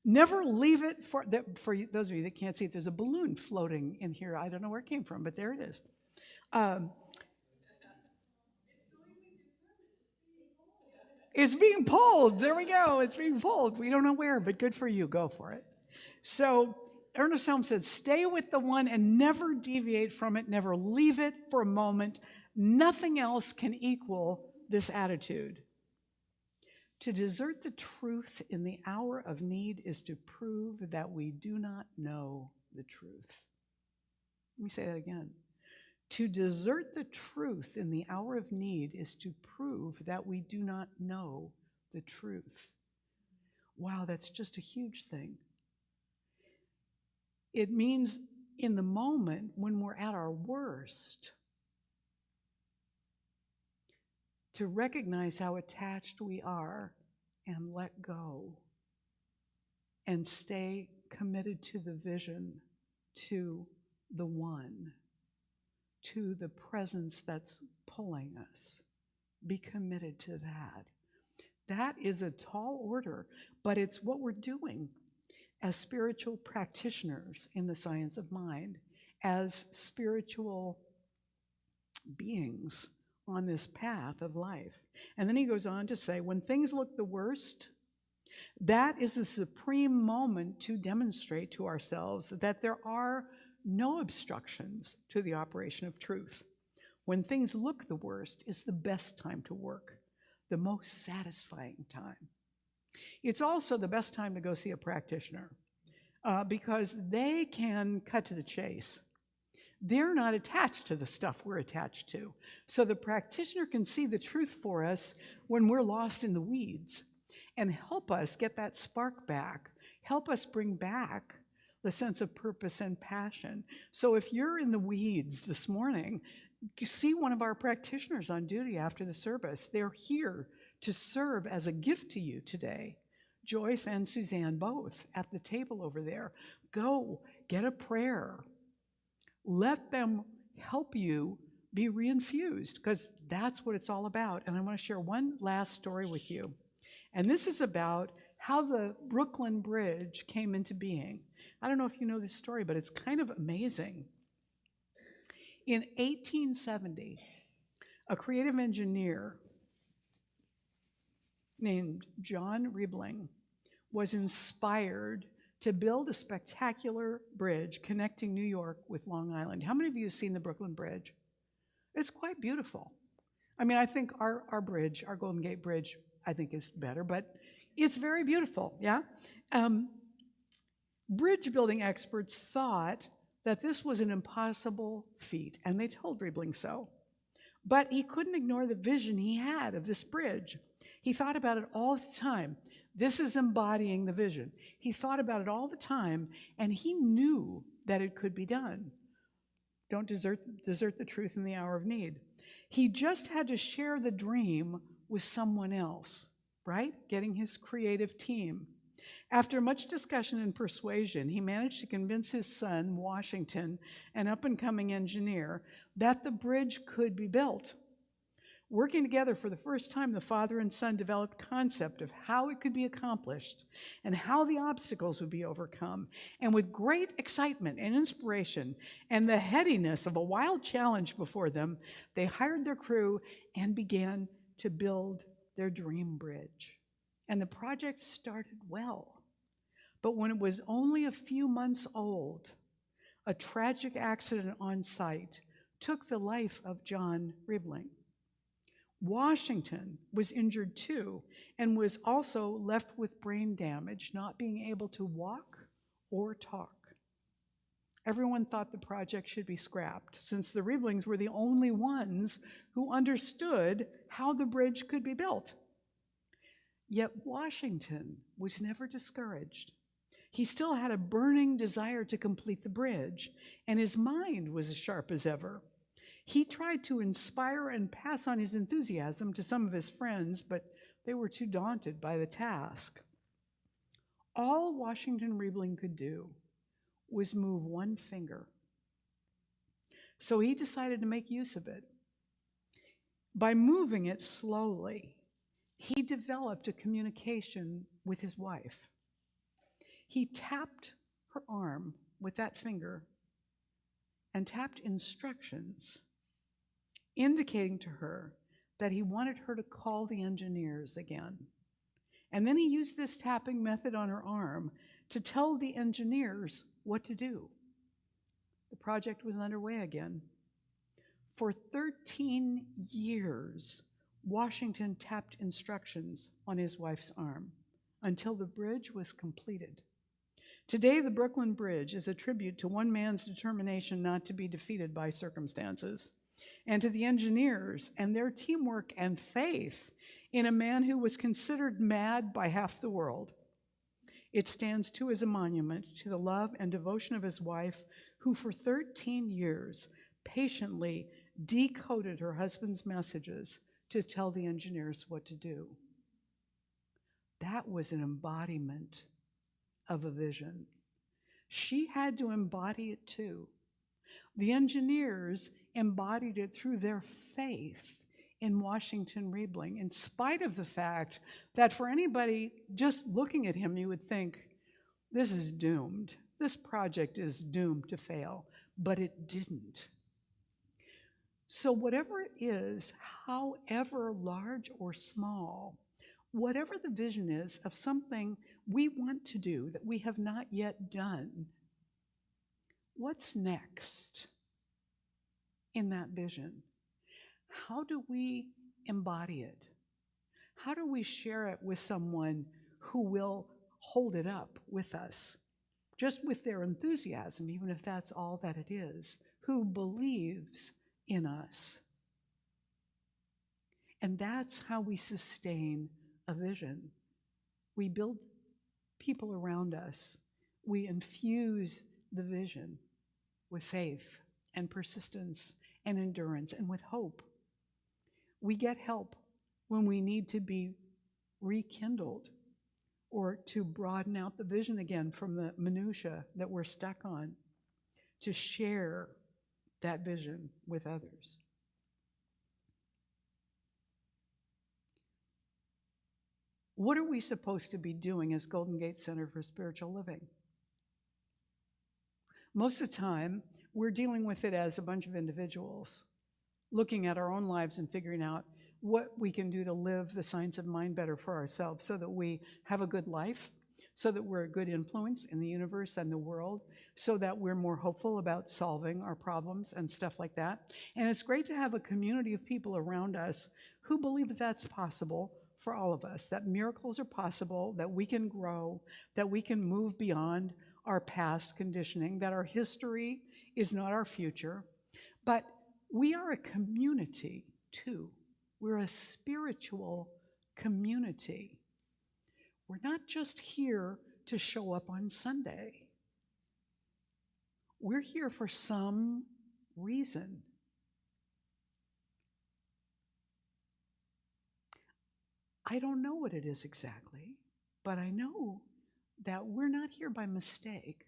Speaker 1: Never leave it for those of you that can't see it, there's a balloon floating in here. I don't know where it came from, but there it is. It's being pulled. There we go. It's being pulled. We don't know where, but good for you. Go for it. So Ernest Holmes said, stay with the one and never deviate from it. Never leave it for a moment. Nothing else can equal this attitude. To desert the truth in the hour of need is to prove that we do not know the truth. Let me say that again. To desert the truth in the hour of need is to prove that we do not know the truth. Wow, that's just a huge thing. It means in the moment when we're at our worst, to recognize how attached we are and let go and stay committed to the vision, to the one, to the presence that's pulling us. Be committed to that. That is a tall order, but it's what we're doing as spiritual practitioners in the science of mind, as spiritual beings on this path of life. And then he goes on to say, when things look the worst, that is the supreme moment to demonstrate to ourselves that there are no obstructions to the operation of truth. When things look the worst, it's the best time to work, the most satisfying time. It's also the best time to go see a practitioner because they can cut to the chase. They're not attached to the stuff we're attached to. So the practitioner can see the truth for us when we're lost in the weeds and help us get that spark back, help us bring back the sense of purpose and passion. So if you're in the weeds this morning, see one of our practitioners on duty after the service. They're here to serve as a gift to you today. Joyce and Suzanne both at the table over there. Go, get a prayer. Let them help you be reinfused, because that's what it's all about. And I want to share one last story with you. And this is about how the Brooklyn Bridge came into being. I don't know if you know this story, but it's kind of amazing. In 1870, a creative engineer named John Riebling was inspired to build a spectacular bridge connecting New York with Long Island. How many of you have seen the Brooklyn Bridge? It's quite beautiful. I mean, I think our bridge, our Golden Gate Bridge, I think is better, but it's very beautiful, yeah? Bridge building experts thought that this was an impossible feat, and they told Riebling so. But he couldn't ignore the vision he had of this bridge. He thought about it all the time. This is embodying the vision. He thought about it all the time, and he knew that it could be done. Don't desert the truth in the hour of need. He just had to share the dream with someone else, right? Getting his creative team. After much discussion and persuasion, he managed to convince his son, Washington, an up-and-coming engineer, that the bridge could be built. Working together for the first time, the father and son developed a concept of how it could be accomplished and how the obstacles would be overcome. And with great excitement and inspiration and the headiness of a wild challenge before them, they hired their crew and began to build their dream bridge. And the project started well. But when it was only a few months old, a tragic accident on site took the life of John Riebling. Washington was injured too and was also left with brain damage, not being able to walk or talk. Everyone thought the project should be scrapped, since the Rieblings were the only ones who understood how the bridge could be built. Yet Washington was never discouraged. He still had a burning desire to complete the bridge, and his mind was as sharp as ever. He tried to inspire and pass on his enthusiasm to some of his friends, but they were too daunted by the task. All Washington Riebling could do was move one finger. So he decided to make use of it. By moving it slowly, he developed a communication with his wife. He tapped her arm with that finger and tapped instructions, indicating to her that he wanted her to call the engineers again. And then he used this tapping method on her arm to tell the engineers what to do. The project was underway again. For 13 years, Washington tapped instructions on his wife's arm until the bridge was completed. Today, the Brooklyn Bridge is a tribute to one man's determination not to be defeated by circumstances, and to the engineers and their teamwork and faith in a man who was considered mad by half the world. It stands too as a monument to the love and devotion of his wife, who for 13 years patiently decoded her husband's messages to tell the engineers what to do. That was an embodiment of a vision. She had to embody it too. The engineers embodied it through their faith in Washington Riebling, in spite of the fact that for anybody just looking at him, you would think, this is doomed. This project is doomed to fail, but it didn't. So whatever it is, however large or small, whatever the vision is of something we want to do that we have not yet done, what's next in that vision? How do we embody it? How do we share it with someone who will hold it up with us, just with their enthusiasm, even if that's all that it is, who believes in us? And that's how we sustain a vision. We build people around us. We infuse the vision with faith and persistence and endurance and with hope. We get help when we need to be rekindled or to broaden out the vision again from the minutia that we're stuck on, to share that vision with others. What are we supposed to be doing as Golden Gate Center for Spiritual Living? Most of the time, we're dealing with it as a bunch of individuals, looking at our own lives and figuring out what we can do to live the science of mind better for ourselves so that we have a good life, so that we're a good influence in the universe and the world, so that we're more hopeful about solving our problems and stuff like that. And it's great to have a community of people around us who believe that that's possible for all of us, that miracles are possible, that we can grow, that we can move beyond our past conditioning, that our history is not our future. But we are a community too. We're a spiritual community. We're not just here to show up on Sunday. We're here for some reason. I don't know what it is exactly, but I know that we're not here by mistake.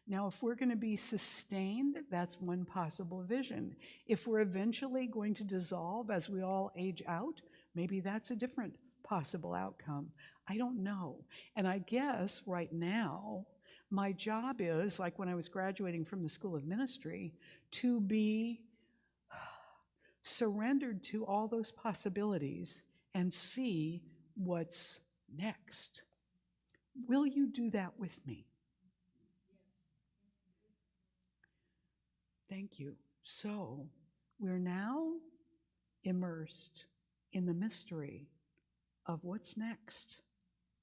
Speaker 1: Now, if we're going to be sustained, that's one possible vision. If we're eventually going to dissolve as we all age out, maybe that's a different possible outcome. I don't know. And I guess right now, my job is, like when I was graduating from the School of Ministry, to be surrendered to all those possibilities and see what's next. Will you do that with me? Thank you. So we're now immersed in the mystery of what's next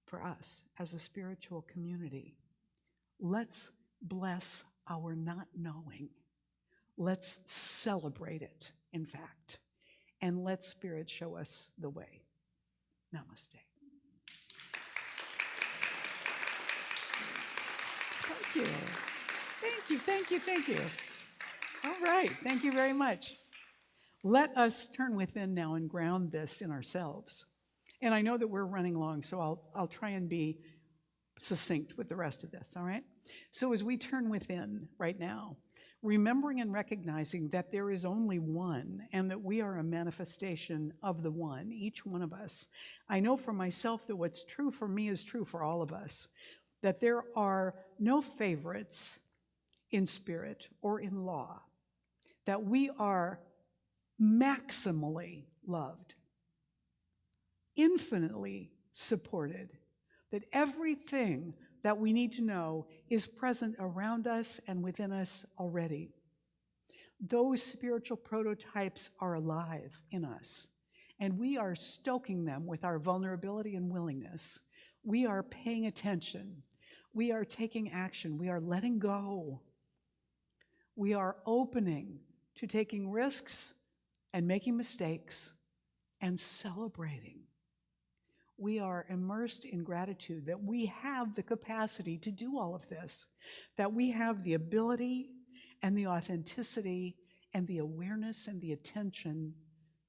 Speaker 1: for us as a spiritual community. Let's bless our not knowing. Let's celebrate it, in fact, and let Spirit show us the way. Namaste. Thank you. Thank you, thank you, thank you. All right, thank you very much. Let us turn within now and ground this in ourselves. And I know that we're running long, so I'll try and be succinct with the rest of this, all right? So as we turn within right now, remembering and recognizing that there is only one and that we are a manifestation of the one, each one of us. I know for myself that what's true for me is true for all of us, that there are no favorites in spirit or in law, that we are maximally loved, infinitely supported, that everything that we need to know is present around us and within us already. Those spiritual prototypes are alive in us, and we are stoking them with our vulnerability and willingness. We are paying attention. We are taking action. We are letting go. We are opening to taking risks and making mistakes and celebrating. We are immersed in gratitude that we have the capacity to do all of this, that we have the ability and the authenticity and the awareness and the attention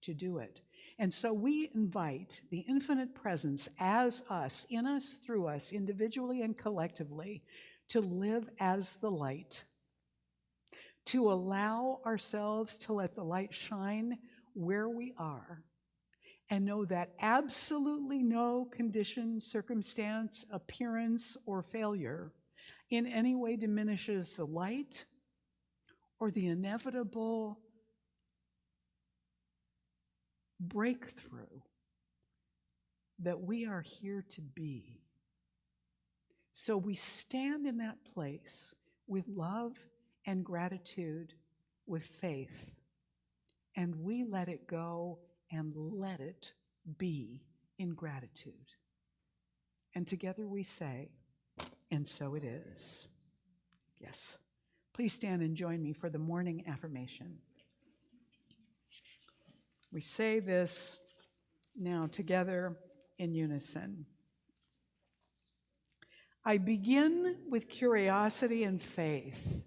Speaker 1: to do it. And so we invite the infinite presence as us, in us, through us, individually and collectively, to live as the light, to allow ourselves to let the light shine where we are, and know that absolutely no condition, circumstance, appearance, or failure in any way diminishes the light or the inevitable breakthrough that we are here to be. So we stand in that place with love and gratitude, with faith, and we let it go and let it be in gratitude. And together we say, and so it is. Yes. Please stand and join me for the morning affirmation. We say this now together in unison. I begin with curiosity and faith.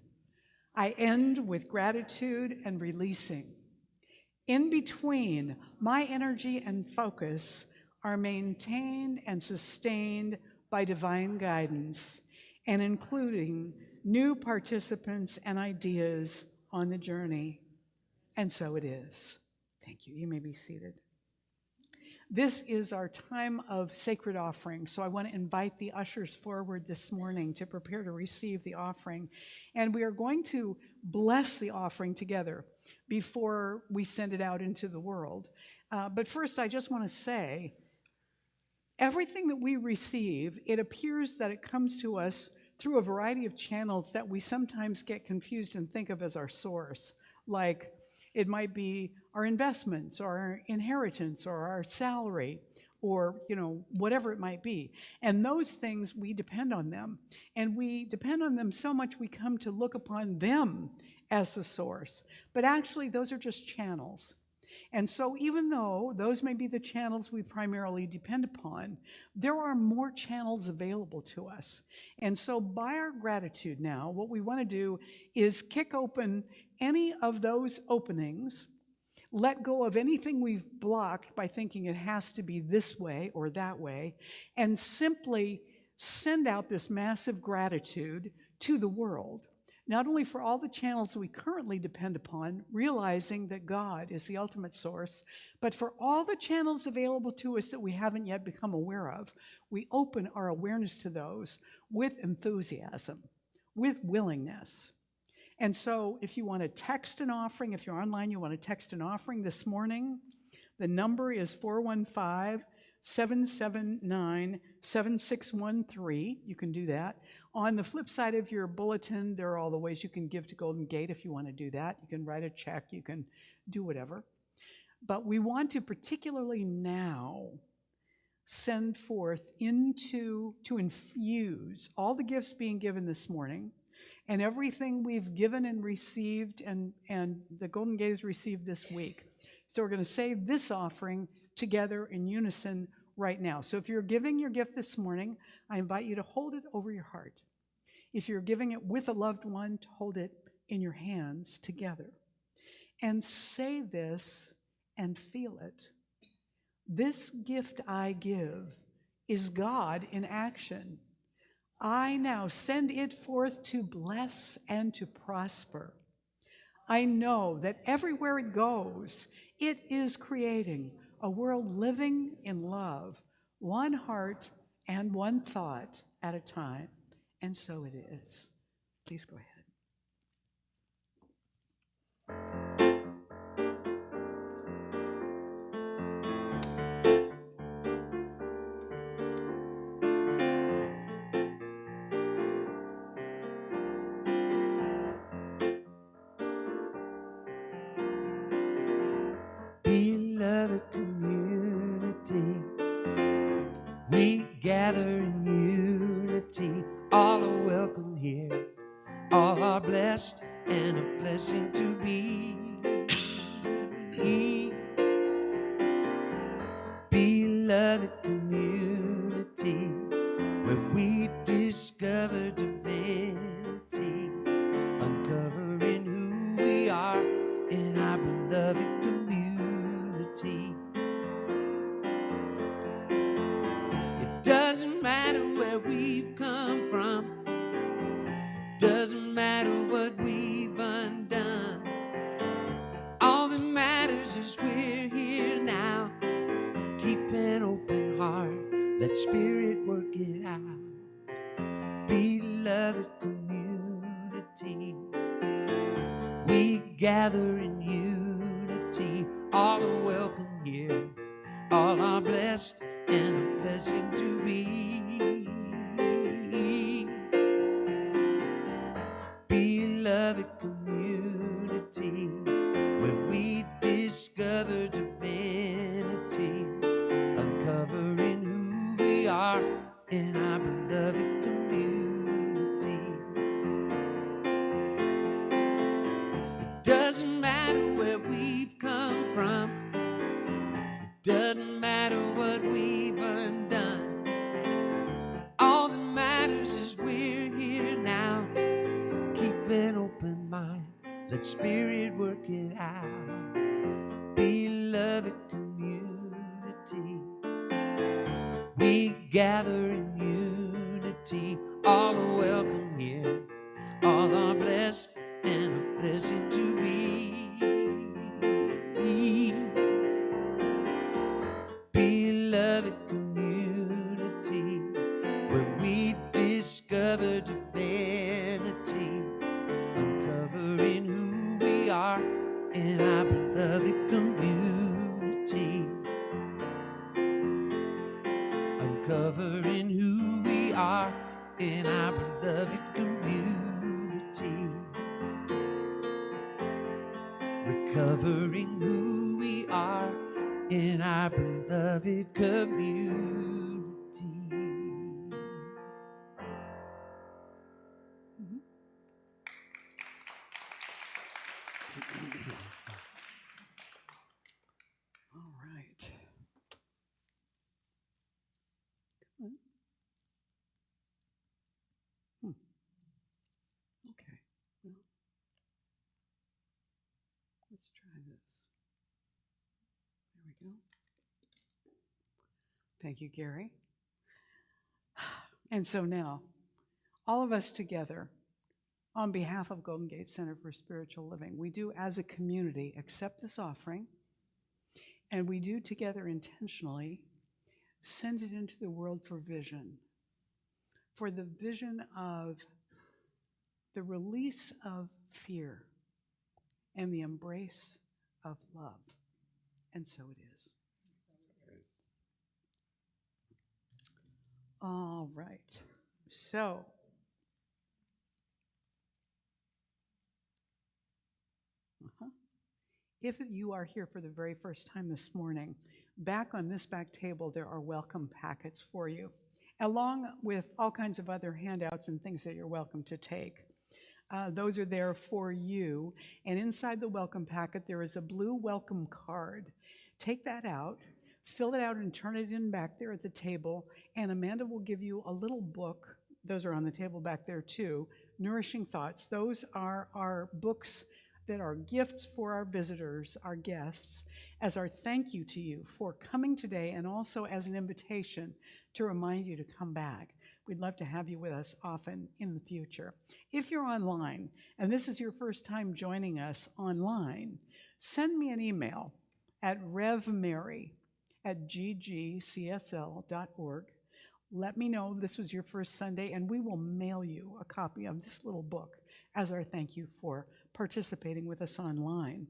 Speaker 1: I end with gratitude and releasing. In between, my energy and focus are maintained and sustained by divine guidance, and including new participants and ideas on the journey. And so it is. Thank you. You may be seated. This is our time of sacred offering, so I want to invite the ushers forward this morning to prepare to receive the offering. And we are going to bless the offering together before we send it out into the world. But first, I just want to say, everything that we receive, it appears that it comes to us through a variety of channels that we sometimes get confused and think of as our source. Like, it might be our investments or our inheritance or our salary or, whatever it might be. And those things, we depend on them. And we depend on them so much we come to look upon them as the source. But actually, those are just channels. And so even though those may be the channels we primarily depend upon, there are more channels available to us. And so by our gratitude now, what we want to do is kick open any of those openings, let go of anything we've blocked by thinking it has to be this way or that way, and simply send out this massive gratitude to the world. Not only for all the channels we currently depend upon, realizing that God is the ultimate source, but for all the channels available to us that we haven't yet become aware of. We open our awareness to those with enthusiasm, with willingness. And so if you want to text an offering, if you're online, you want to text an offering this morning, the number is 415-779-7613. You can do that. On the flip side of your bulletin, there are all the ways you can give to Golden Gate if you want to do that. You can write a check, you can do whatever. But we want to particularly now send forth to infuse all the gifts being given this morning and everything we've given and received and the Golden Gate has received this week. So we're going to say this offering together in unison right now. So if you're giving your gift this morning, I invite you to hold it over your heart. If you're giving it with a loved one, to hold it in your hands together. and say this and feel it. This gift I give is God in action. I now send it forth to bless and to prosper. I know that everywhere it goes, it is creating a world living in love, one heart and one thought at a time. And so it is. Please go ahead.
Speaker 2: Beloved community, we gather in unity. All are welcome here, all are blessed and a blessing to be. Beloved community, where we discover divinity, uncovering who we are in our beloved community. It doesn't matter where we've come from, it doesn't matter what we've undone. All that matters is we're here now. Keep an open heart, let Spirit work it out. Beloved community, we gather in unity. All are welcome here, all are blessed and a blessing to be. Beloved community, where we discover divinity, uncovering who we are in our beloved community. It doesn't matter where we've come from, it doesn't matter what we've undone. All that matters is we're here now. Keep an open mind, let Spirit work it out. Beloved community, we gather in unity. All are welcome here, all are blessed and a blessing to be. Beloved community, where we discover divinity, uncovering who we are in our beloved community. Uncovering who we are in our beloved community. Recovering who we are in our beloved community.
Speaker 1: All right. Okay. Well, let's try this. There we go. Thank you, Gary. And so now, all of us together, on behalf of Golden Gate Center for Spiritual Living, we do as a community accept this offering, and we do together intentionally send it into the world for vision, for the vision of the release of fear and the embrace of love. And so it is. All right. So, if you are here for the very first time this morning, back on this back table, there are welcome packets for you, along with all kinds of other handouts and things that you're welcome to take. Those are there for you. And inside the welcome packet, there is a blue welcome card. Take that out, fill it out, and turn it in back there at the table. And Amanda will give you a little book. Those are on the table back there too. Nourishing Thoughts. Those are our books that are gifts for our visitors, our guests, as our thank you to you for coming today, and also as an invitation to remind you to come back. We'd love to have you with us often in the future. If you're online and this is your first time joining us online, send me an email at revmary@ggcsl.org. Let me know this was your first Sunday, and we will mail you a copy of this little book as our thank you for participating with us online.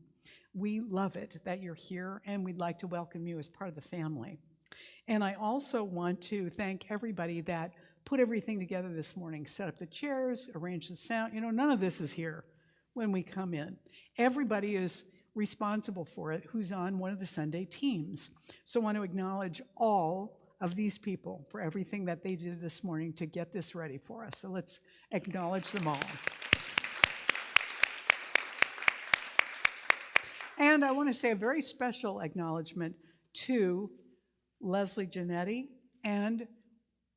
Speaker 1: We love it that you're here, and we'd like to welcome you as part of the family. And I also want to thank everybody that put everything together this morning, set up the chairs, arrange the sound. You know, none of this is here when we come in. Everybody is responsible for it who's on one of the Sunday teams. So I want to acknowledge all of these people for everything that they did this morning to get this ready for us. So let's acknowledge them all. And I want to say a very special acknowledgement to Leslie Janetti and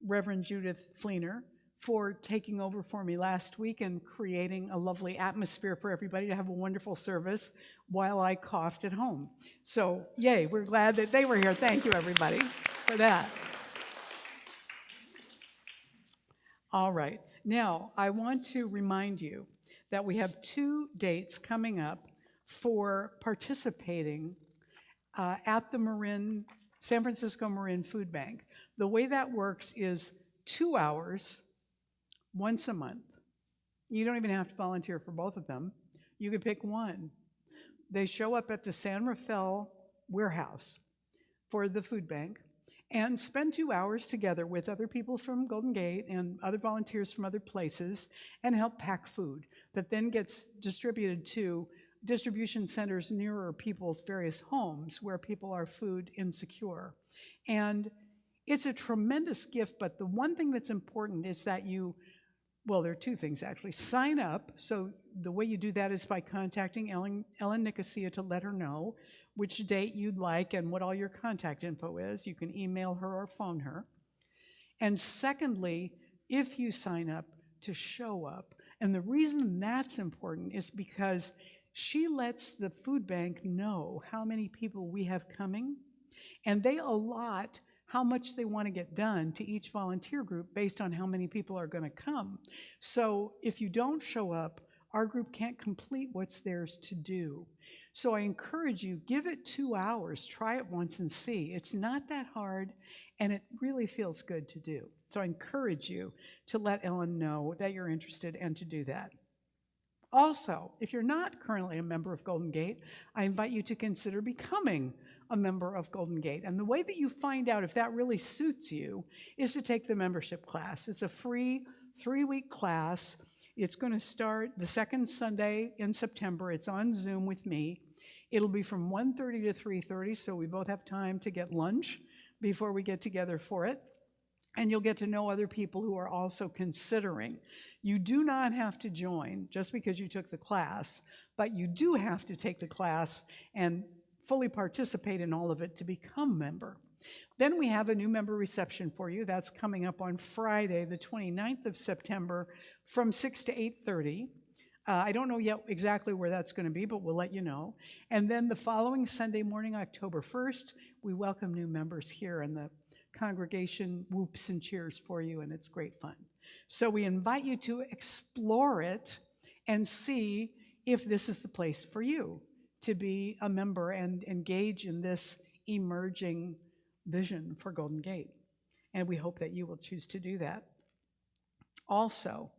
Speaker 1: Reverend Judith Fleener for taking over for me last week and creating a lovely atmosphere for everybody to have a wonderful service while I coughed at home. So, yay, we're glad that they were here. Thank you, everybody, for that. All right. Now, I want to remind you that we have 2 dates coming up for participating at the San Francisco Marin Food Bank. The way that works is 2 hours once a month. You don't even have to volunteer for both of them. You can pick one. They show up at the San Rafael warehouse for the food bank and spend 2 hours together with other people from Golden Gate and other volunteers from other places and help pack food that then gets distributed to distribution centers nearer people's various homes where people are food insecure. And it's a tremendous gift, but the one thing that's important is that there are 2 things actually. Sign up. So the way you do that is by contacting Ellen Nicosia to let her know which date you'd like and what all your contact info is. You can email her or phone her. And secondly, if you sign up, to show up. And the reason that's important is because she lets the food bank know how many people we have coming, and they allot how much they want to get done to each volunteer group based on how many people are going to come. So if you don't show up, our group can't complete what's theirs to do. So I encourage you, give it 2 hours, try it once and see. It's not that hard, and it really feels good to do. So I encourage you to let Ellen know that you're interested and to do that. Also, if you're not currently a member of Golden Gate, I invite you to consider becoming a member of Golden Gate. And the way that you find out if that really suits you is to take the membership class. It's a free 3-week class. It's going to start the second Sunday in September. It's on Zoom with me. It'll be from 1:30 to 3:30, so we both have time to get lunch before we get together for it. And you'll get to know other people who are also considering. You do not have to join just because you took the class, but you do have to take the class and fully participate in all of it to become a member. Then we have a new member reception for you. That's coming up on Friday, the 29th of September from 6 to 8:30. I don't know yet exactly where that's going to be, but we'll let you know. And then the following Sunday morning, October 1st, we welcome new members here, and the congregation whoops and cheers for you, and it's great fun. So we invite you to explore it and see if this is the place for you to be a member and engage in this emerging vision for Golden Gate. And we hope that you will choose to do that. Also,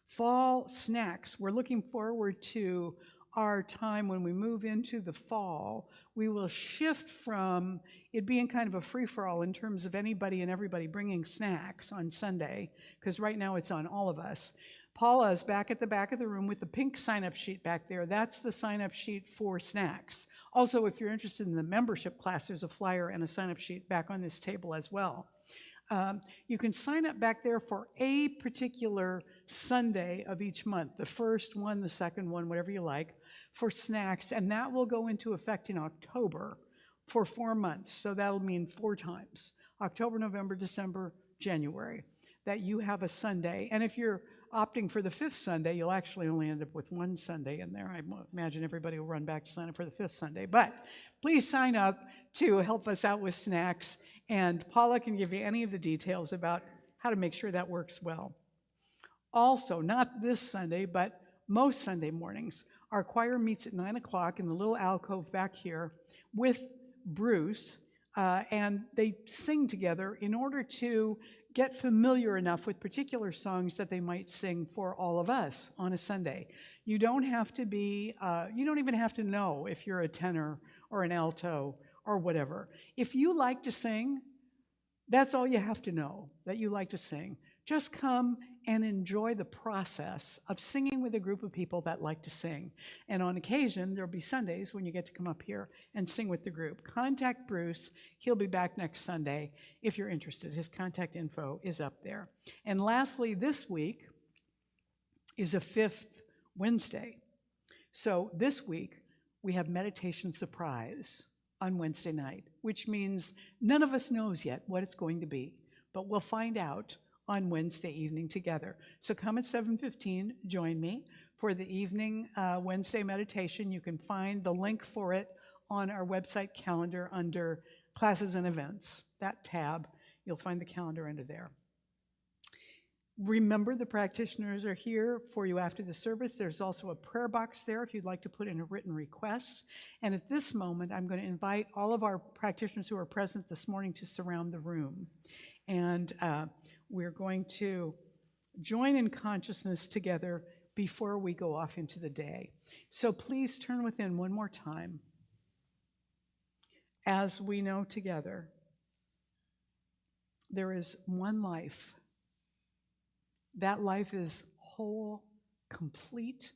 Speaker 1: fall snacks. We're looking forward to our time when we move into the fall. We will shift from it being kind of a free-for-all in terms of anybody and everybody bringing snacks on Sunday, because right now it's on all of us. Paula is back at the back of the room with the pink sign-up sheet back there. That's the sign-up sheet for snacks. Also, if you're interested in the membership class, there's a flyer and a sign-up sheet back on this table as well. You can sign up back there for a particular Sunday of each month, the first one, the second one, whatever you like, for snacks, and that will go into effect in October for 4 months. So that'll mean 4 times, October, November, December, January, that you have a Sunday. And if you're opting for the fifth Sunday, you'll actually only end up with one Sunday in there. I imagine everybody will run back to sign up for the fifth Sunday. But please sign up to help us out with snacks, and Paula can give you any of the details about how to make sure that works well. Also, not this Sunday, but most Sunday mornings, our choir meets at 9 o'clock in the little alcove back here with Bruce, and they sing together in order to get familiar enough with particular songs that they might sing for all of us on a Sunday. You don't have to be, you don't even have to know if you're a tenor or an alto or whatever. If you like to sing, that's all you have to know, that you like to sing. Just come and enjoy the process of singing with a group of people that like to sing. And on occasion, there'll be Sundays when you get to come up here and sing with the group. Contact Bruce. He'll be back next Sunday if you're interested. His contact info is up there. And lastly, this week is a fifth Wednesday. So this week, we have Meditation Surprise on Wednesday night, which means none of us knows yet what it's going to be, but we'll find out on Wednesday evening together. So come at 7:15, join me for the evening Wednesday meditation. You can find the link for it on our website calendar under classes and events. That tab, you'll find the calendar under there. Remember, the practitioners are here for you after the service. There's also a prayer box there if you'd like to put in a written request. And at this moment, I'm going to invite all of our practitioners who are present this morning to surround the room. And we're going to join in consciousness together before we go off into the day. So please turn within one more time. As we know together, there is one life. That life is whole, complete,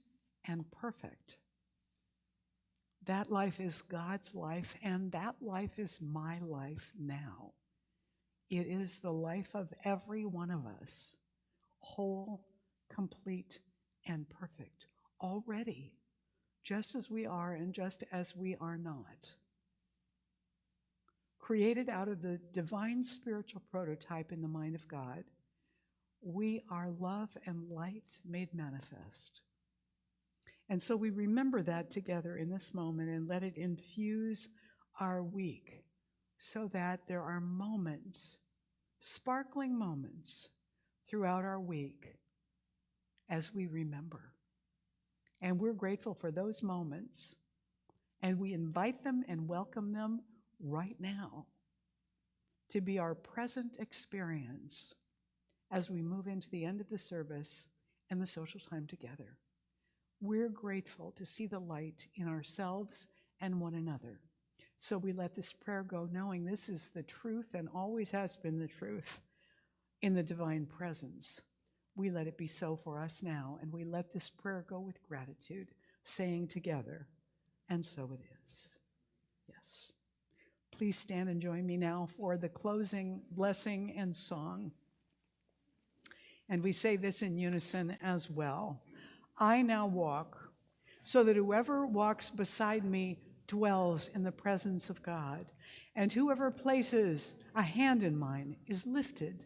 Speaker 1: and perfect. That life is God's life, and that life is my life now. It is the life of every one of us, whole, complete, and perfect, already, just as we are and just as we are not. Created out of the divine spiritual prototype in the mind of God, we are love and light made manifest. And so we remember that together in this moment and let it infuse our week so that there are moments, sparkling moments throughout our week as we remember. And we're grateful for those moments, and we invite them and welcome them right now to be our present experience as we move into the end of the service and the social time together. We're grateful to see the light in ourselves and one another. So we let this prayer go knowing this is the truth and always has been the truth in the divine presence. We let it be so for us now, and we let this prayer go with gratitude, saying together, and so it is. Yes. Please stand and join me now for the closing blessing and song. And we say this in unison as well. I now walk so that whoever walks beside me dwells in the presence of God, and whoever places a hand in mine is lifted,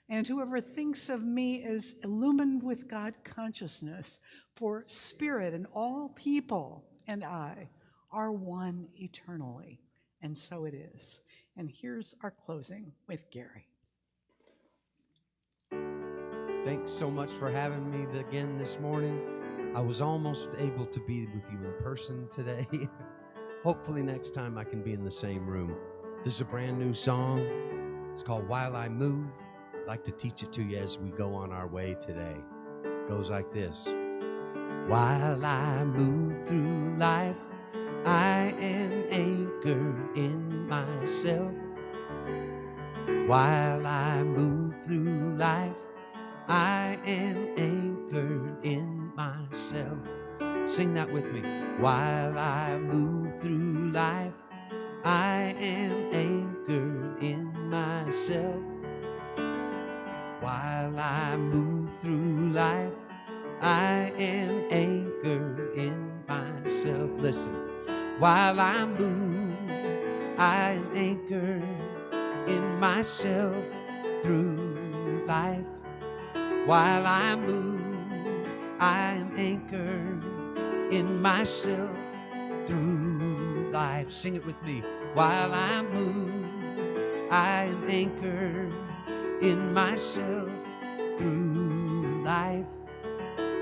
Speaker 1: and whoever thinks of me is illumined with God consciousness, for spirit and all people and I are one eternally, and so it is. And here's our closing with Gary.
Speaker 2: Thanks so much for having me again this morning. I was almost able to be with you in person today. Hopefully next time I can be in the same room. This is a brand new song. It's called While I Move. I'd like to teach it to you as we go on our way today. It goes like this. While I move through life, I am anchored in myself. While I move through life, I am anchored in myself. Sing that with me. While I move through life, I am anchored in myself. While I move through life, I am anchored in myself. Listen. While I move, I am anchored in myself through life. While I move, I am anchored in myself through life. Sing it with me. While I move, I am anchored in myself through life.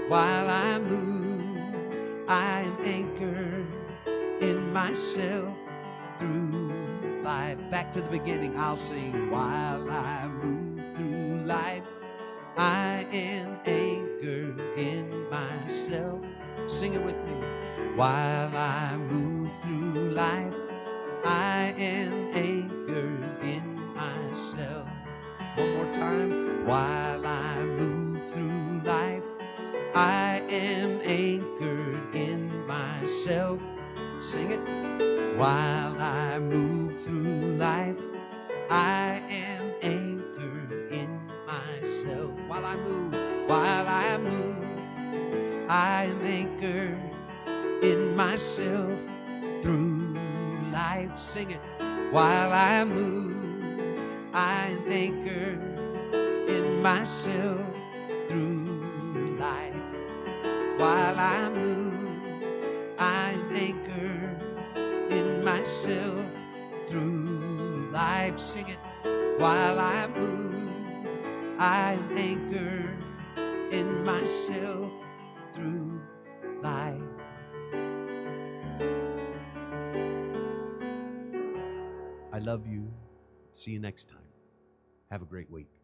Speaker 2: While I move, I am anchored in myself through life. Back to the beginning, I'll sing. While I move through life, I am anchored in myself. Sing it with me. While I move through life, I am anchored in myself. One more time. While I move through life, I am anchored in myself. Sing it. While I move through life, I am anchored in myself. While I move, I am anchored in myself through life. Sing it. While I move, I am anchored in myself through life. While I move, I am anchored in myself through life. Sing it. While I move, I am anchored in myself through life. I love you. See you next time. Have a great week.